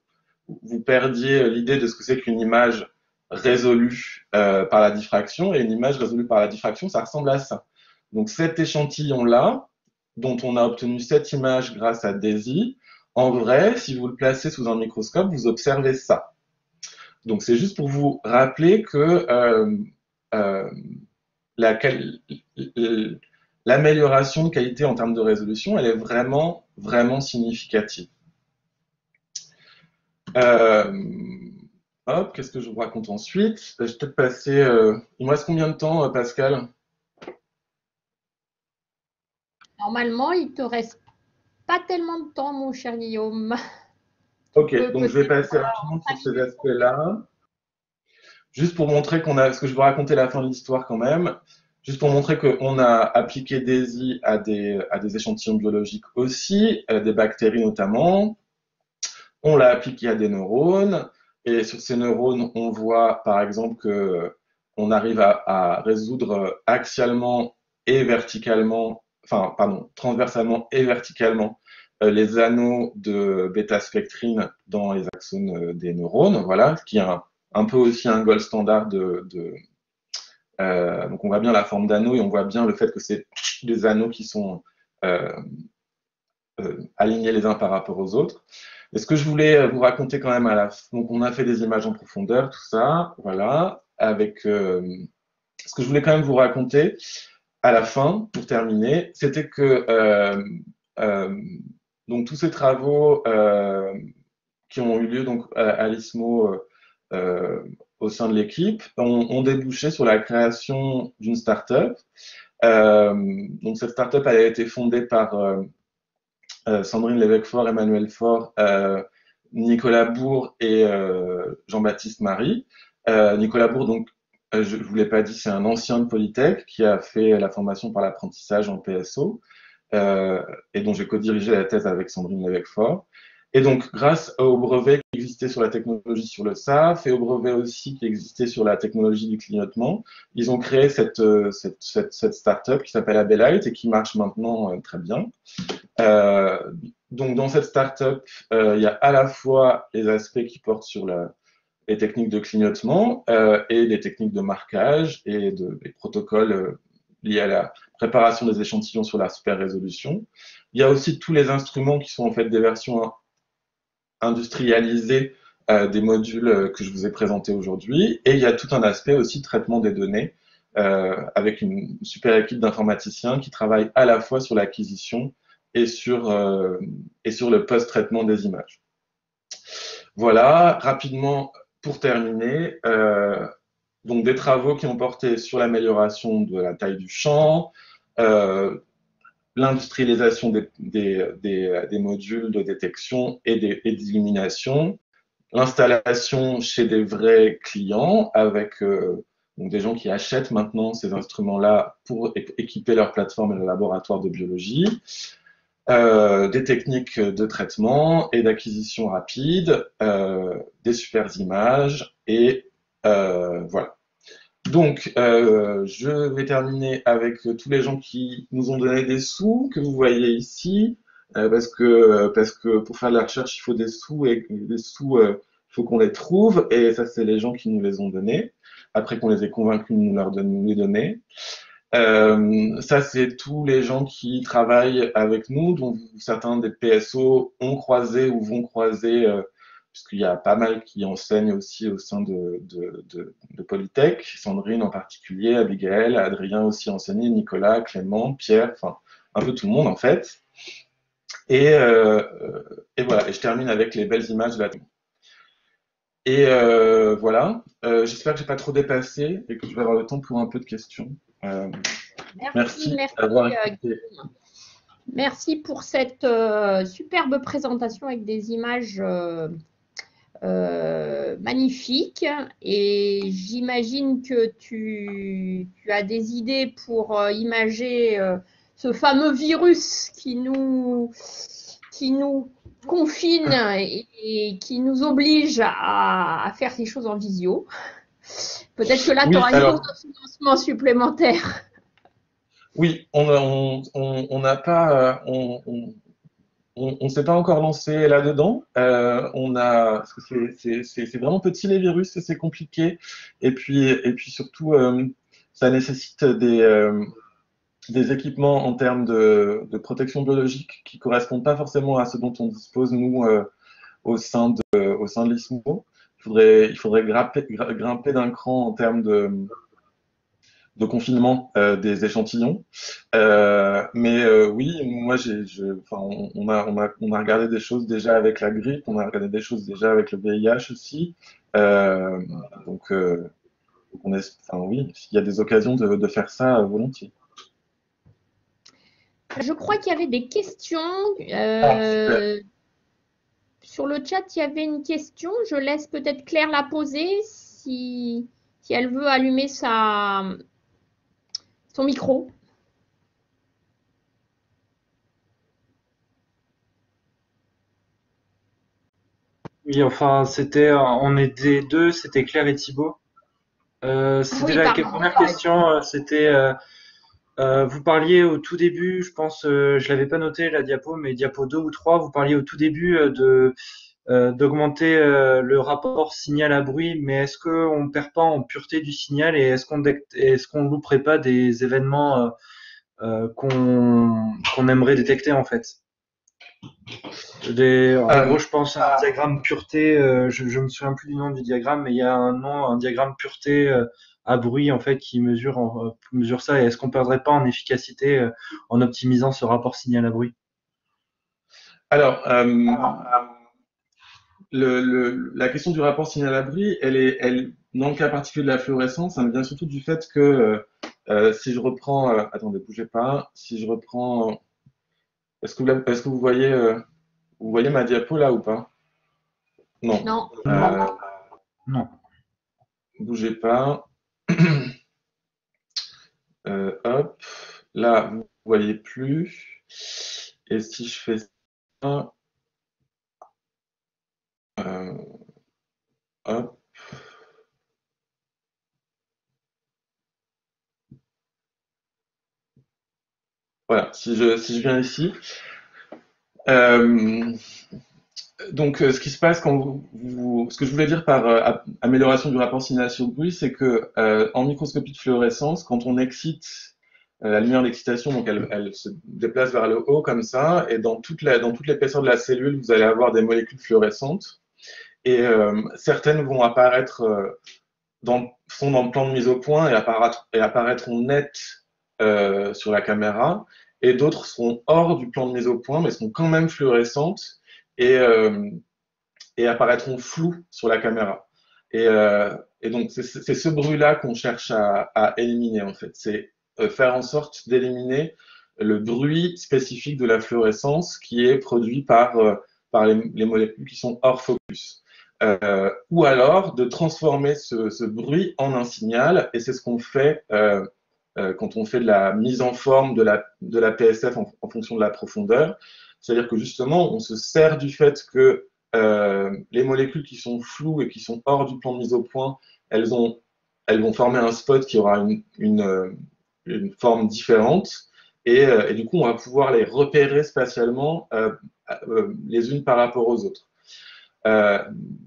perdiez l'idée de ce que c'est qu'une image résolue par la diffraction, et une image résolue par la diffraction, ça ressemble à ça. Donc cet échantillon-là, dont on a obtenu cette image grâce à DAISY, en vrai, si vous le placez sous un microscope, vous observez ça. Donc c'est juste pour vous rappeler que l'amélioration de qualité en termes de résolution, elle est vraiment, vraiment significative. Qu'est-ce que je vous raconte ensuite? Je vais peut-être passer... il me reste combien de temps, Pascal? Normalement, il ne te reste pas tellement de temps, mon cher Guillaume. Ok, donc je vais passer rapidement sur ces aspects-là. juste pour montrer qu'on a, parce que je vais raconter la fin de l'histoire quand même, juste pour montrer qu'on a appliqué DAISY à des échantillons biologiques aussi, des bactéries notamment. On l'a appliqué à des neurones, et sur ces neurones, on voit par exemple que on arrive à résoudre axialement et verticalement, enfin, pardon, transversalement et verticalement les anneaux de bêta-spectrine dans les axones des neurones, voilà, ce qui est un peu aussi un gold standard donc on voit bien la forme d'anneau et on voit bien le fait que c'est des anneaux qui sont euh, alignés les uns par rapport aux autres. Et ce que je voulais vous raconter quand même à la fin, donc on a fait des images en profondeur, tout ça, voilà, avec ce que je voulais quand même vous raconter à la fin, pour terminer, c'était que euh, donc tous ces travaux qui ont eu lieu donc à l'ISMO euh, au sein de l'équipe ont débouché sur la création d'une start-up. Donc cette start-up elle a été fondée par Sandrine Lévesque-Faure, Emmanuel Faure, Nicolas Bourg et Jean-Baptiste Marie. Nicolas Bourg, donc, je ne vous l'ai pas dit, c'est un ancien de Polytech qui a fait la formation par l'apprentissage en PSO et dont j'ai co-dirigé la thèse avec Sandrine Lévesque-Faure. Et donc, grâce au brevet qui existait sur la technologie sur le SAF et au brevet aussi qui existait sur la technologie du clignotement, ils ont créé cette start-up qui s'appelle Abelite et qui marche maintenant très bien. Euh, donc, dans cette start-up, il y a à la fois les aspects qui portent sur les techniques de clignotement et des techniques de marquage et des protocoles liés à la préparation des échantillons sur la super résolution. Il y a aussi tous les instruments qui sont en fait des versions industrialisées des modules que je vous ai présentés aujourd'hui. Et il y a tout un aspect aussi de traitement des données avec une super équipe d'informaticiens qui travaillent à la fois sur l'acquisition et sur le post-traitement des images. Voilà, rapidement, pour terminer, donc des travaux qui ont porté sur l'amélioration de la taille du champ, euh, l'industrialisation des modules de détection et d'illumination, l'installation chez des vrais clients avec donc des gens qui achètent maintenant ces instruments-là pour équiper leur plateforme et le laboratoire de biologie, des techniques de traitement et d'acquisition rapide, des super images et voilà. Donc, je vais terminer avec tous les gens qui nous ont donné des sous, que vous voyez ici, parce que pour faire de la recherche, il faut des sous, et des sous, il faut qu'on les trouve, et ça, c'est les gens qui nous les ont donnés, après qu'on les ait convaincus de nous les donner. Ça, c'est tous les gens qui travaillent avec nous, dont certains des PSO ont croisé ou vont croiser puisqu'il y a pas mal qui enseignent aussi au sein de Polytech, Sandrine en particulier, Abigail, Adrien aussi enseigné, Nicolas, Clément, Pierre, enfin un peu tout le monde en fait. Et, euh, et voilà, et je termine avec les belles images de la. Et voilà, j'espère que j'ai pas trop dépassé et que je vais avoir le temps pour un peu de questions. Merci d'avoir écouté. Merci pour cette superbe présentation avec des images magnifiques. Et j'imagine que tu as des idées pour imager ce fameux virus qui nous confine et qui nous oblige à faire ces choses en visio. Peut-être que là, tu auras une dose de financement supplémentaire. Oui, on n'a pas, on s'est pas encore lancé là-dedans. Parce que c'est vraiment petit les virus, c'est compliqué. Et puis surtout, ça nécessite des équipements en termes de protection biologique qui correspondent pas forcément à ce dont on dispose nous au sein de l'ISMO. Il faudrait grimper d'un cran en termes de confinement des échantillons. Oui, moi, on a regardé des choses déjà avec la grippe, on a regardé des choses déjà avec le VIH aussi. Euh, donc, oui, s'il y a des occasions de faire ça, volontiers. Je crois qu'il y avait des questions. Sur le chat, il y avait une question. Je laisse peut-être Claire la poser si si elle veut allumer son micro. Oui, enfin, on était deux, c'était Claire et Thibaut. C'était Oui, la pardon. première question, vous parliez au tout début, je pense, je l'avais pas noté la diapo, mais diapo 2 ou 3, vous parliez au tout début d'augmenter le rapport signal à bruit, mais est-ce qu'on perd pas en pureté du signal et est-ce qu'on louperait pas des événements qu'on aimerait détecter en fait? En gros, je pense à un diagramme pureté. Je me souviens plus du nom du diagramme, mais il y a un nom, un diagramme pureté à bruit en fait qui mesure ça. Et est-ce qu'on perdrait pas en efficacité en optimisant ce rapport signal à bruit? Alors, la question du rapport signal-abri, dans le cas particulier de la fluorescence, ça me vient surtout du fait que si je reprends, attendez, bougez pas, si je reprends, est-ce que vous voyez ma diapo là ou pas? Non. Non. Non. Bougez pas. Hop, là, vous voyez plus. Et si je fais ça, euh, hop, voilà, si je viens ici, euh, donc ce qui se passe ce que je voulais dire par amélioration du rapport signal-bruit, c'est que en microscopie de fluorescence, quand on excite la lumière d'excitation, donc elle se déplace vers le haut comme ça, et dans toute l'épaisseur de la cellule, vous allez avoir des molécules fluorescentes, et certaines vont apparaître sont dans le plan de mise au point et apparaîtront nettes sur la caméra, et d'autres seront hors du plan de mise au point, mais seront quand même fluorescentes et, euh, et apparaîtront floues sur la caméra. Et donc, c'est ce bruit-là qu'on cherche à éliminer, en fait. C'est faire en sorte d'éliminer le bruit spécifique de la fluorescence qui est produit par les molécules qui sont hors focus. Ou alors de transformer ce bruit en un signal, et c'est ce qu'on fait quand on fait de la mise en forme de la PSF en fonction de la profondeur. C'est-à-dire que justement, on se sert du fait que les molécules qui sont floues et qui sont hors du plan de mise au point, elles vont former un spot qui aura une forme différente. Et du coup, on va pouvoir les repérer spatialement les unes par rapport aux autres. Euh,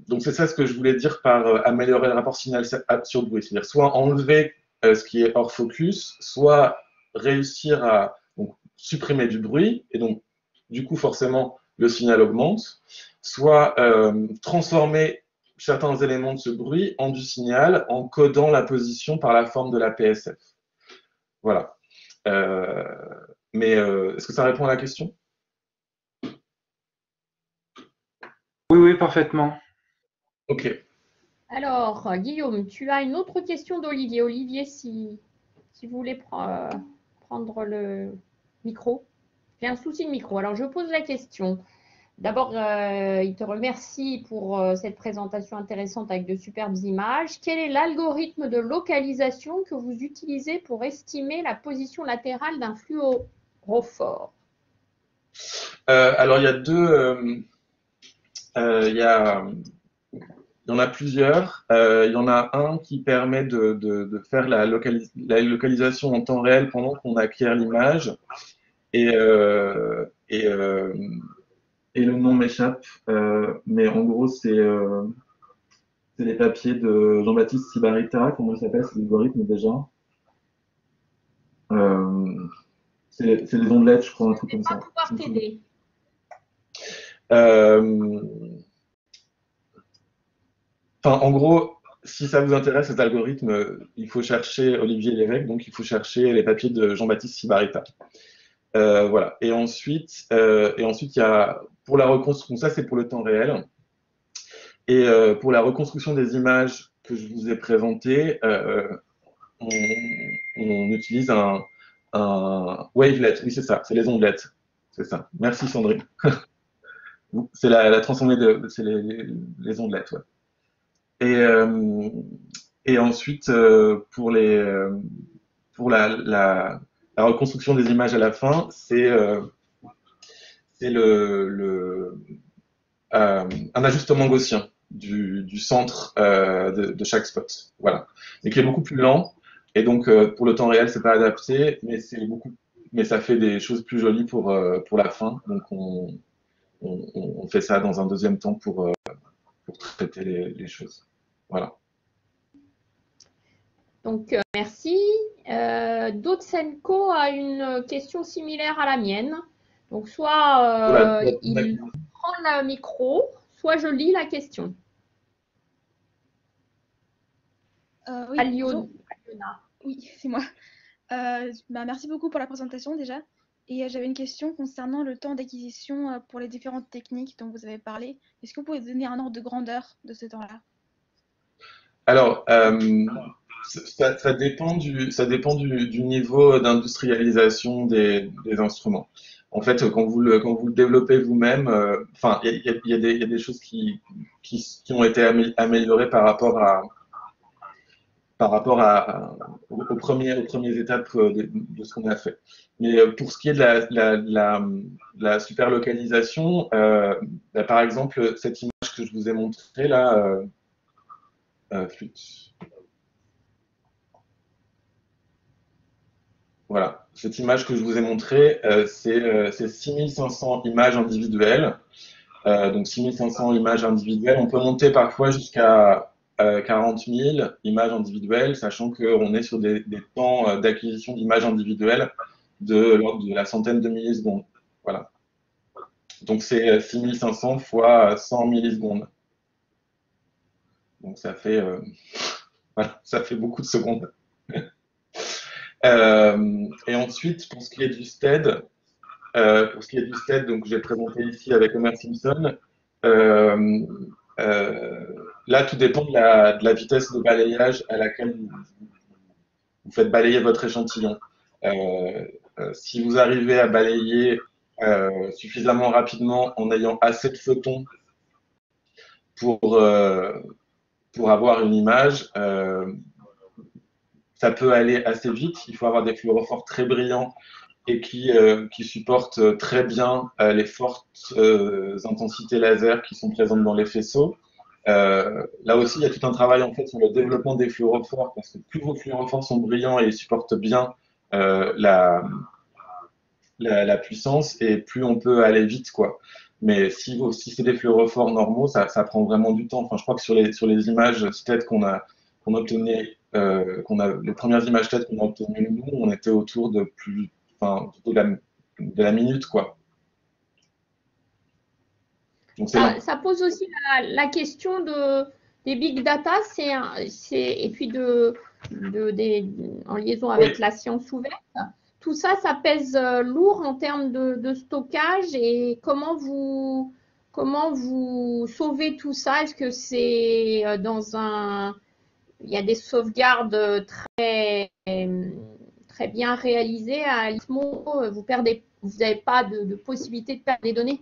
donc c'est ça ce que je voulais dire par améliorer le rapport signal sur bruit, c'est-à-dire soit enlever ce qui est hors focus, soit réussir à donc, supprimer du bruit, et donc du coup forcément le signal augmente, soit transformer certains éléments de ce bruit en du signal en codant la position par la forme de la PSF. Voilà. Euh, mais est-ce que ça répond à la question? Oui, oui, parfaitement. Ok. Alors, Guillaume, tu as une autre question d'Olivier. Olivier, si vous voulez prendre le micro. J'ai un souci de micro. Alors, je pose la question. D'abord, il te remercie pour cette présentation intéressante avec de superbes images. Quel est l'algorithme de localisation que vous utilisez pour estimer la position latérale d'un fluorophore? Alors il y a il y a il y en a plusieurs. Il y en a un qui permet de faire la localisation en temps réel pendant qu'on acquiert l'image. Et, euh, et, euh, et le nom m'échappe. Mais en gros, c'est les papiers de Jean-Baptiste Sibarita. Comment il s'appelle, cet algorithme déjà? Euh, c'est les ondelettes, je crois, un truc Je ne comme vais pas ça. pouvoir t'aider. Euh, Enfin, en gros, si ça vous intéresse cet algorithme, il faut chercher Olivier Lévesque, donc il faut chercher les papiers de Jean-Baptiste Sibarita. Voilà. Et ensuite, il y a pour la reconstruction, ça c'est pour le temps réel. Et pour la reconstruction des images que je vous ai présentées, on, on utilise un wavelet. Oui, c'est ça, c'est les ondelettes. C'est ça. Merci Sandrine. C'est la transformée c'est les ondelettes. Ouais. Et, euh, Et ensuite, pour la reconstruction des images à la fin, c'est un ajustement gaussien du centre de chaque spot. Voilà. Mais qui est beaucoup plus lent. Et donc, pour le temps réel, c'est pas adapté, mais ça fait des choses plus jolies pour la fin. Donc, on fait ça dans un deuxième temps pour traiter choses. Voilà. Donc, merci. Dotsenko a une question similaire à la mienne. Donc, soit il prend le micro, soit je lis la question. Oui, Aliona. Oui, c'est moi. Merci beaucoup pour la présentation déjà. Et j'avais une question concernant le temps d'acquisition pour les différentes techniques dont vous avez parlé. Est-ce que vous pouvez donner un ordre de grandeur de ce temps-là? Alors, ça dépend du niveau d'industrialisation des instruments. En fait, quand vous le développez vous-même, enfin, il y a des choses qui ont été améliorées aux premières étapes de ce qu'on a fait. Mais pour ce qui est de la super localisation, par exemple, cette image que je vous ai montrée là, flûte. Voilà, cette image que je vous ai montrée, c'est 6500 images individuelles. Donc 6500 images individuelles. On peut monter parfois jusqu'à 40 000 images individuelles, sachant qu'on est sur des temps d'acquisition d'images individuelles de l'ordre de la centaine de millisecondes. Voilà. Donc c'est 6500 fois 100 millisecondes. Donc ça fait, voilà, ça fait beaucoup de secondes. Et ensuite, pour ce qui est du STED, donc j'ai présenté ici avec Homer Simpson. Euh, Là, tout dépend de la vitesse de balayage à laquelle vous faites balayer votre échantillon. Si vous arrivez à balayer suffisamment rapidement en ayant assez de photons pour avoir une image, ça peut aller assez vite. Il faut avoir des fluorophores très brillants et qui supportent très bien les fortes intensités laser qui sont présentes dans les faisceaux. Là aussi, il y a tout un travail en fait sur le développement des fluorophores, parce que plus vos fluorophores sont brillants et supportent bien la puissance, et plus on peut aller vite, quoi. Mais si c'est des fluorophores normaux, ça prend vraiment du temps. Enfin, je crois que sur les images TED qu'on obtenait, les premières images TED qu'on a obtenues nous, on était autour de de la minute, quoi. Donc, ça pose aussi la question des big data, et puis en liaison avec la science ouverte. Tout ça, ça pèse lourd en termes de stockage, et comment vous sauvez tout ça? Est-ce que c'est il y a des sauvegardes très bien réalisées à l'ISMO? Vous n'avez pas de possibilité de perdre les données?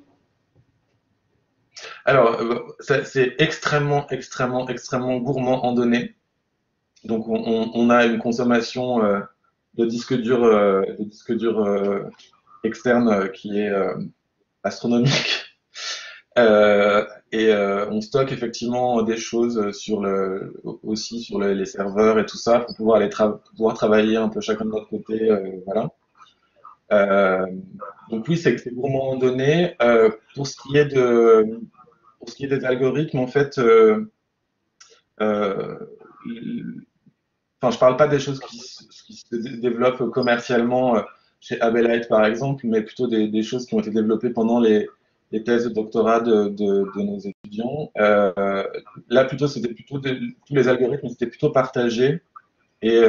Alors, c'est extrêmement, extrêmement, extrêmement gourmand en données. Donc, on a une consommation de disques durs externes qui est astronomique. Et on stocke effectivement des choses aussi sur les serveurs et tout ça pour pouvoir travailler un peu chacun de notre côté. Voilà. Donc oui, c'est gourmand en données. Pour ce qui est des algorithmes, en fait, enfin, je parle pas des choses qui se développent commercialement chez Abelite par exemple, mais plutôt des choses qui ont été développées pendant les thèses de doctorat de nos étudiants. Là, c'était plutôt tous les algorithmes étaient plutôt partagés, et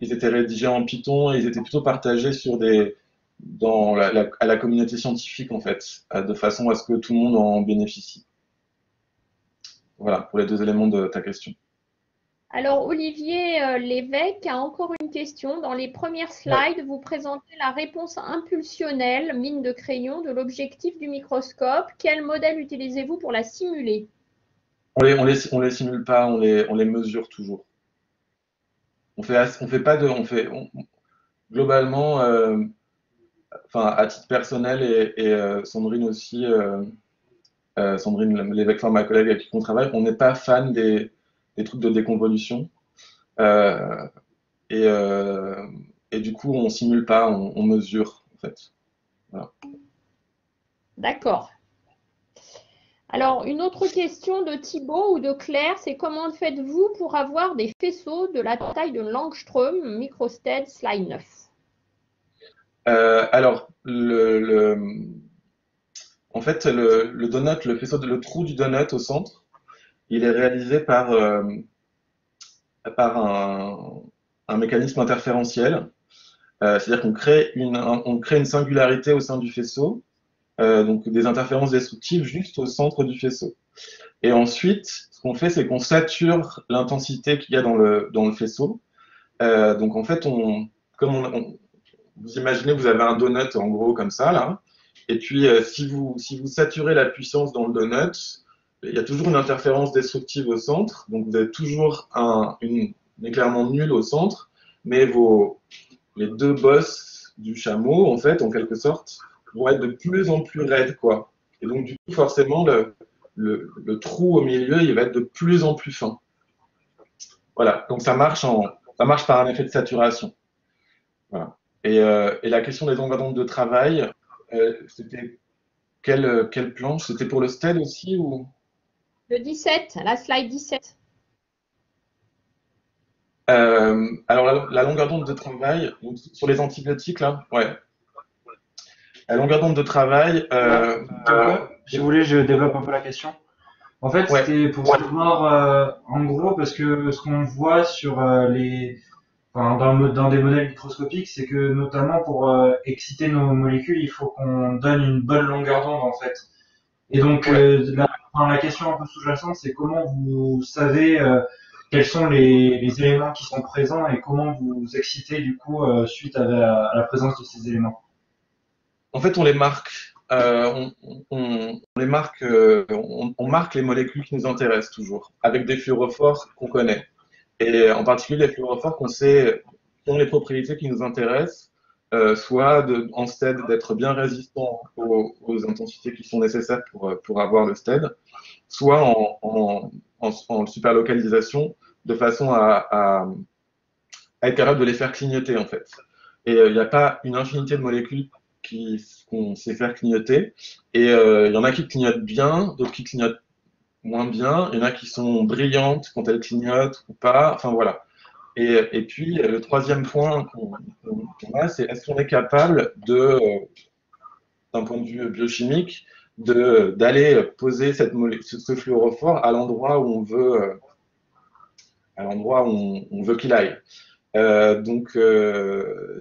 ils étaient rédigés en Python, et ils étaient plutôt partagés à la communauté scientifique, en fait, de façon à ce que tout le monde en bénéficie. Voilà, pour les deux éléments de ta question. Alors, Olivier Lévesque a encore une question. Dans les premières slides, vous présentez la réponse impulsionnelle, mine de crayon, de l'objectif du microscope. Quel modèle utilisez-vous pour la simuler? On les simule pas, on les mesure toujours. On fait pas de, globalement, enfin, à titre personnel Sandrine aussi, Sandrine Lévesque, enfin, ma collègue avec qui on travaille, on n'est pas fan des trucs de déconvolution. Euh, et, euh, et du coup, on simule pas, on mesure, en fait. Voilà. D'accord. Alors, une autre question de Thibaut ou de Claire, c'est comment faites-vous pour avoir des faisceaux de la taille de l'angstrom microstel slide 9? Alors, en fait, le donut, le faisceau, le trou du donut au centre, il est réalisé par un mécanisme interférentiel. C'est-à-dire on crée une singularité au sein du faisceau, donc des interférences destructives juste au centre du faisceau. Et ensuite, ce qu'on fait, c'est qu'on sature l'intensité qu'il y a dans le faisceau. Donc en fait, vous imaginez, vous avez un donut en gros comme ça, là. Et puis, si vous saturez la puissance dans le donut, il y a toujours une interférence destructive au centre. Donc vous avez toujours une éclairement nul au centre, mais les deux bosses du chameau, en fait, en quelque sorte, vont être de plus en plus raides, quoi. Et donc, du coup, forcément, le trou au milieu, il va être de plus en plus fin. Voilà. Donc, ça marche par un effet de saturation. Voilà. Et la question des longueurs d'onde de travail, c'était quelle planche? C'était pour le STED aussi ou? Le 17, la slide 17. Alors, la longueur d'onde de travail, donc, sur les antibiotiques, là, ouais. La longueur d'onde de travail, Si vous voulez, je développe un peu la question. En fait, ouais, c'était pour savoir, en gros, parce que ce qu'on voit sur enfin, dans des modèles microscopiques, c'est que notamment pour exciter nos molécules, il faut qu'on donne une bonne longueur d'onde, en fait. Et donc, ouais. enfin, la question un peu sous-jacente, c'est comment vous savez quels sont les éléments qui sont présents et comment vous excitez du coup suite à la présence de ces éléments. En fait, on les marque. On les marque, on marque les molécules qui nous intéressent toujours, avec des fluorophores qu'on connaît. Et en particulier, les fluorophores qu'on sait qui ont les propriétés qui nous intéressent, soit en STED d'être bien résistants aux intensités qui sont nécessaires pour avoir le STED, soit en superlocalisation, de façon à être capable de les faire clignoter, en fait. Et il n'y a pas une infinité de molécules qu'on sait faire clignoter. Et il y en a qui clignotent bien, d'autres qui clignotent moins bien. Il y en a qui sont brillantes quand elles clignotent ou pas. Enfin voilà. Et puis le troisième point qu'on a, c'est est-ce qu'on est capable d'un point de vue biochimique, d'aller poser ce fluorophore à l'endroit où on veut qu'il aille.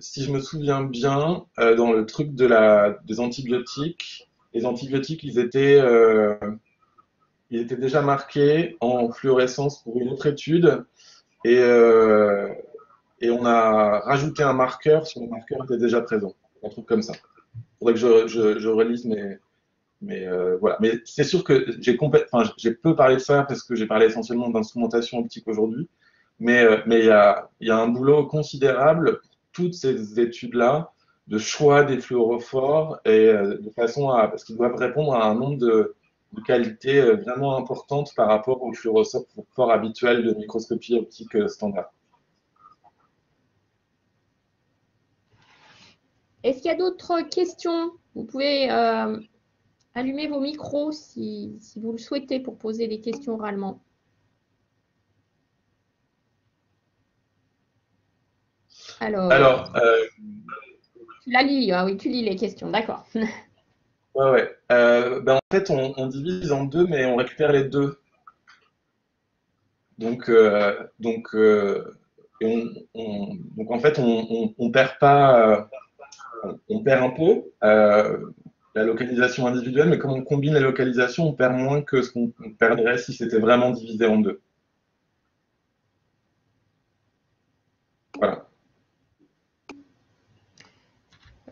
Si je me souviens bien, dans le truc des antibiotiques, les antibiotiques, ils étaient déjà marqués en fluorescence pour une autre étude, et, euh, et on a rajouté un marqueur si le marqueur était déjà présent, un truc comme ça. Il faudrait que je relise, mais voilà. Mais c'est sûr que j'ai peu parlé de ça parce que j'ai parlé essentiellement d'instrumentation optique aujourd'hui. Mais il y a un boulot considérable pour toutes ces études-là de choix des fluorophores et de façon parce qu'ils doivent répondre à un nombre de qualités vraiment importantes par rapport aux fluorophores habituels de microscopie optique standard. Est-ce qu'il y a d'autres questions? Vous pouvez allumer vos micros si vous le souhaitez pour poser des questions oralement. Alors, tu la lis, ah oui, tu lis les questions, d'accord. ouais. En fait, on divise en deux, mais on récupère les deux. Donc en fait, on perd pas, on perd un peu la localisation individuelle, mais comme on combine les localisations, on perd moins que ce qu'on perdrait si c'était vraiment divisé en deux. Voilà.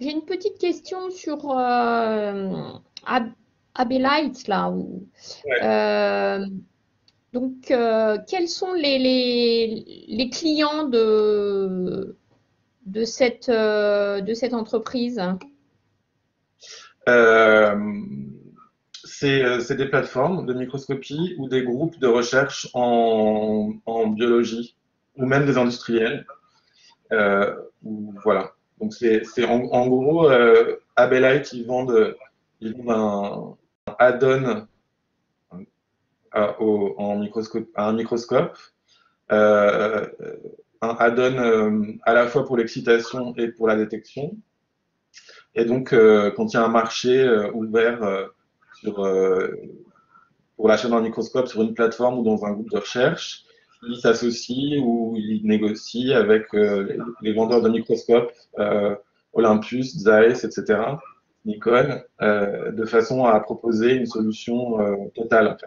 J'ai une petite question sur Abelites, là. Ouais. Donc, quels sont les clients de cette entreprise? Euh, c'est des plateformes de microscopie ou des groupes de recherche en biologie ou même des industriels. Voilà. Donc c'est en gros Abelite, ils vendent un add-on à un microscope, euh, un add-on à la fois pour l'excitation et pour la détection. Et donc quand il y a un marché ouvert sur, pour l'achat d'un microscope sur une plateforme ou dans un groupe de recherche, ils s'associent ou ils négocient avec les vendeurs de microscopes, Olympus, Zeiss, etc., Nikon, de façon à proposer une solution totale en fait.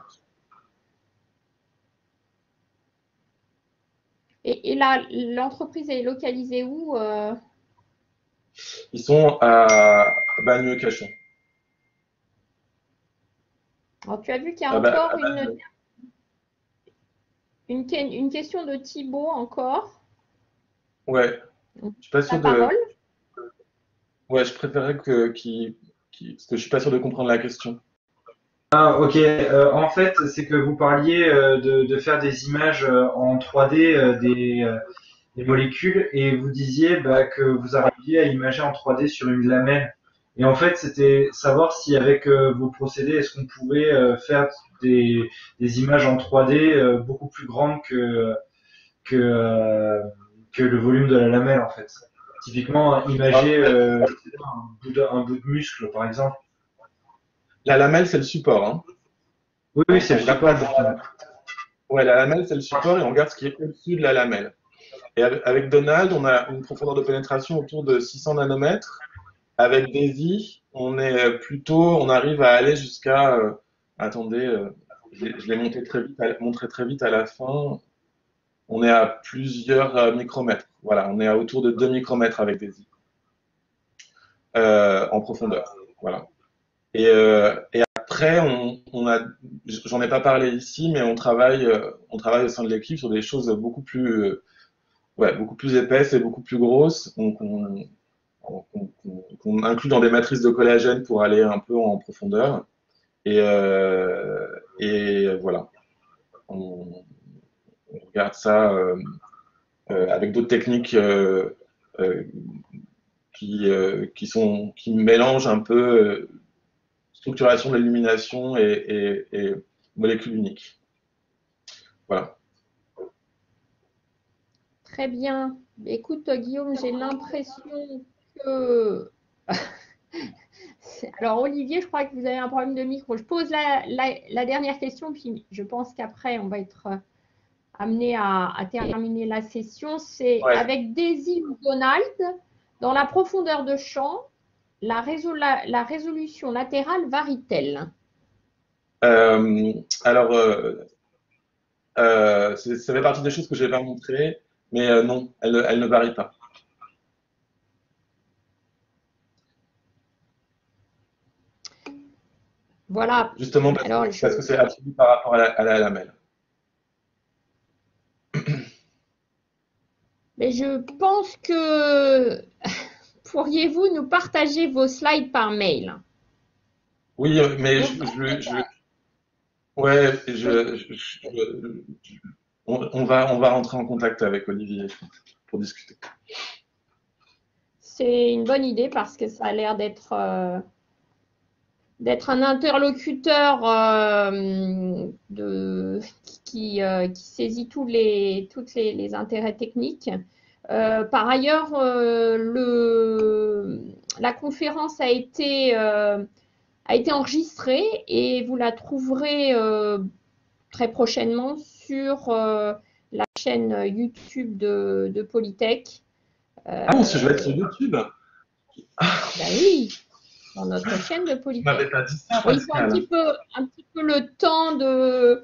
Et là, l'entreprise est localisée où? Ils sont à Bagneux-Cachan. Alors, tu as vu qu'il y a À encore Bagneux. une question de Thibaut encore. Ouais, je suis pas La sûr de. parole. Ouais, je préférerais parce que je suis pas sûr de comprendre la question. Ah, ok. En fait, c'est que vous parliez de faire des images en 3D des molécules et vous disiez bah, que vous arriviez à imager en 3D sur une lamelle. Et en fait, c'était savoir si avec vos procédés, est-ce qu'on pouvait faire des images en 3D beaucoup plus grandes que, euh, que le volume de la lamelle, en fait. Typiquement, Alors, imager un bout de muscle, par exemple. la lamelle, c'est le support, hein. Oui, oui, c'est le On regarde support, pas. justement. Ouais, la lamelle, c'est le support et on regarde ce qui est au-dessus de la lamelle. Et avec Donald, on a une profondeur de pénétration autour de 600 nanomètres. Avec Daisy, on arrive à aller jusqu'à, attendez, je l'ai montré très vite à la fin. On est à plusieurs micromètres. Voilà, on est à autour de 2 micromètres avec Daisy en profondeur. Voilà. Et après, j'en ai pas parlé ici, mais on travaille au sein de l'équipe sur des choses beaucoup plus épaisses et beaucoup plus grosses. Qu'on inclut dans des matrices de collagène pour aller un peu en profondeur. Et voilà, on, on regarde ça avec d'autres techniques euh, qui mélangent un peu structuration de l'illumination et molécules uniques. Voilà. Très bien. Écoute, Guillaume, j'ai l'impression que... Alors, Olivier, je crois que vous avez un problème de micro. Je pose la dernière question, puis je pense qu'après, on va être amené à terminer la session. C'est Ouais. avec Daisy ou Donald, dans la profondeur de champ, la résolution latérale varie-t-elle? Alors, ça fait partie des choses que je n'ai pas montrées, mais non, elle ne varie pas. Voilà. Justement Alors, parce que c'est absolu par rapport à la lamelle. mais je pense que pourriez-vous nous partager vos slides par mail? Oui, mais Donc, ouais, oui, on va rentrer en contact avec Olivier pour discuter. c'est une bonne idée parce que ça a l'air d'être un interlocuteur qui saisit toutes les intérêts techniques. Par ailleurs, la conférence a été enregistrée et vous la trouverez très prochainement sur la chaîne YouTube de Polytech. Ah bon, je vais être sur YouTube. Ben oui, dans notre chaîne de Tu Polytech. m'avais pas dit ça, Bon, il faut Pascal. un petit peu le temps de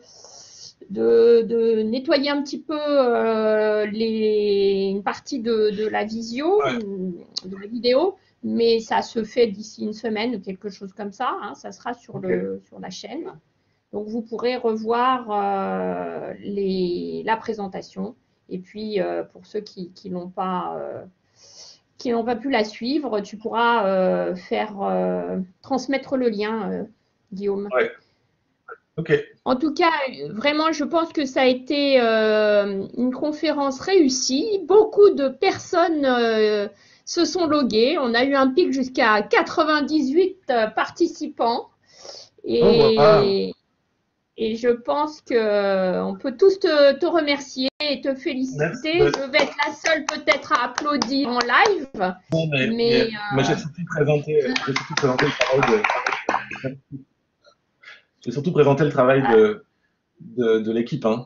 nettoyer un petit peu une partie de la Ouais. de la vidéo, mais ça se fait d'ici une semaine ou quelque chose comme ça. Hein, ça sera sur Ok. sur la chaîne. Donc, vous pourrez revoir la présentation. Et puis, pour ceux qui n'ont pas pu la suivre, tu pourras transmettre le lien, Guillaume. Ouais. Ok. En tout cas, vraiment, je pense que ça a été une conférence réussie. Beaucoup de personnes se sont loguées. On a eu un pic jusqu'à 98 participants. Et je pense qu'on peut tous te remercier et te féliciter. Merci. Je vais être la seule peut-être à applaudir en live. Non, mais j'ai surtout présenté le travail j'ai surtout présenté le travail de l'équipe. Hein.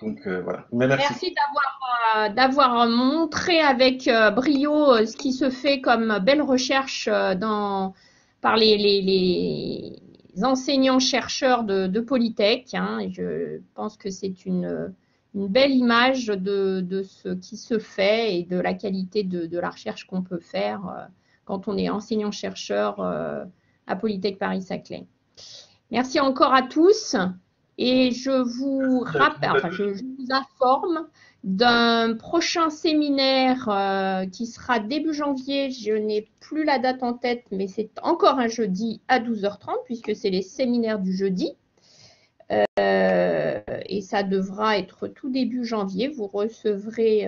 Donc voilà. Mais merci d'avoir montré avec brio ce qui se fait comme belle recherche par les enseignants-chercheurs de Polytech. Hein. Je pense que c'est une belle image de ce qui se fait et de la qualité de la recherche qu'on peut faire quand on est enseignant-chercheur à Polytech Paris-Saclay. Merci encore à tous. Et je vous informe d'un prochain séminaire qui sera début janvier. Je n'ai plus la date en tête, mais c'est encore un jeudi à 12h30 puisque c'est les séminaires du jeudi. Et ça devra être tout début janvier. Vous recevrez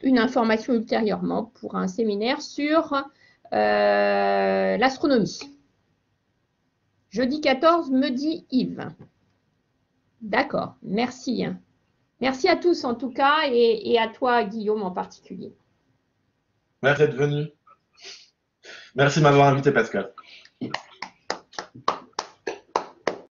une information ultérieurement pour un séminaire sur l'astronomie. Jeudi 14, me dit Yves. D'accord, merci. Merci à tous en tout cas et à toi Guillaume en particulier. Merci d'être venu. Merci de m'avoir invité Pascal.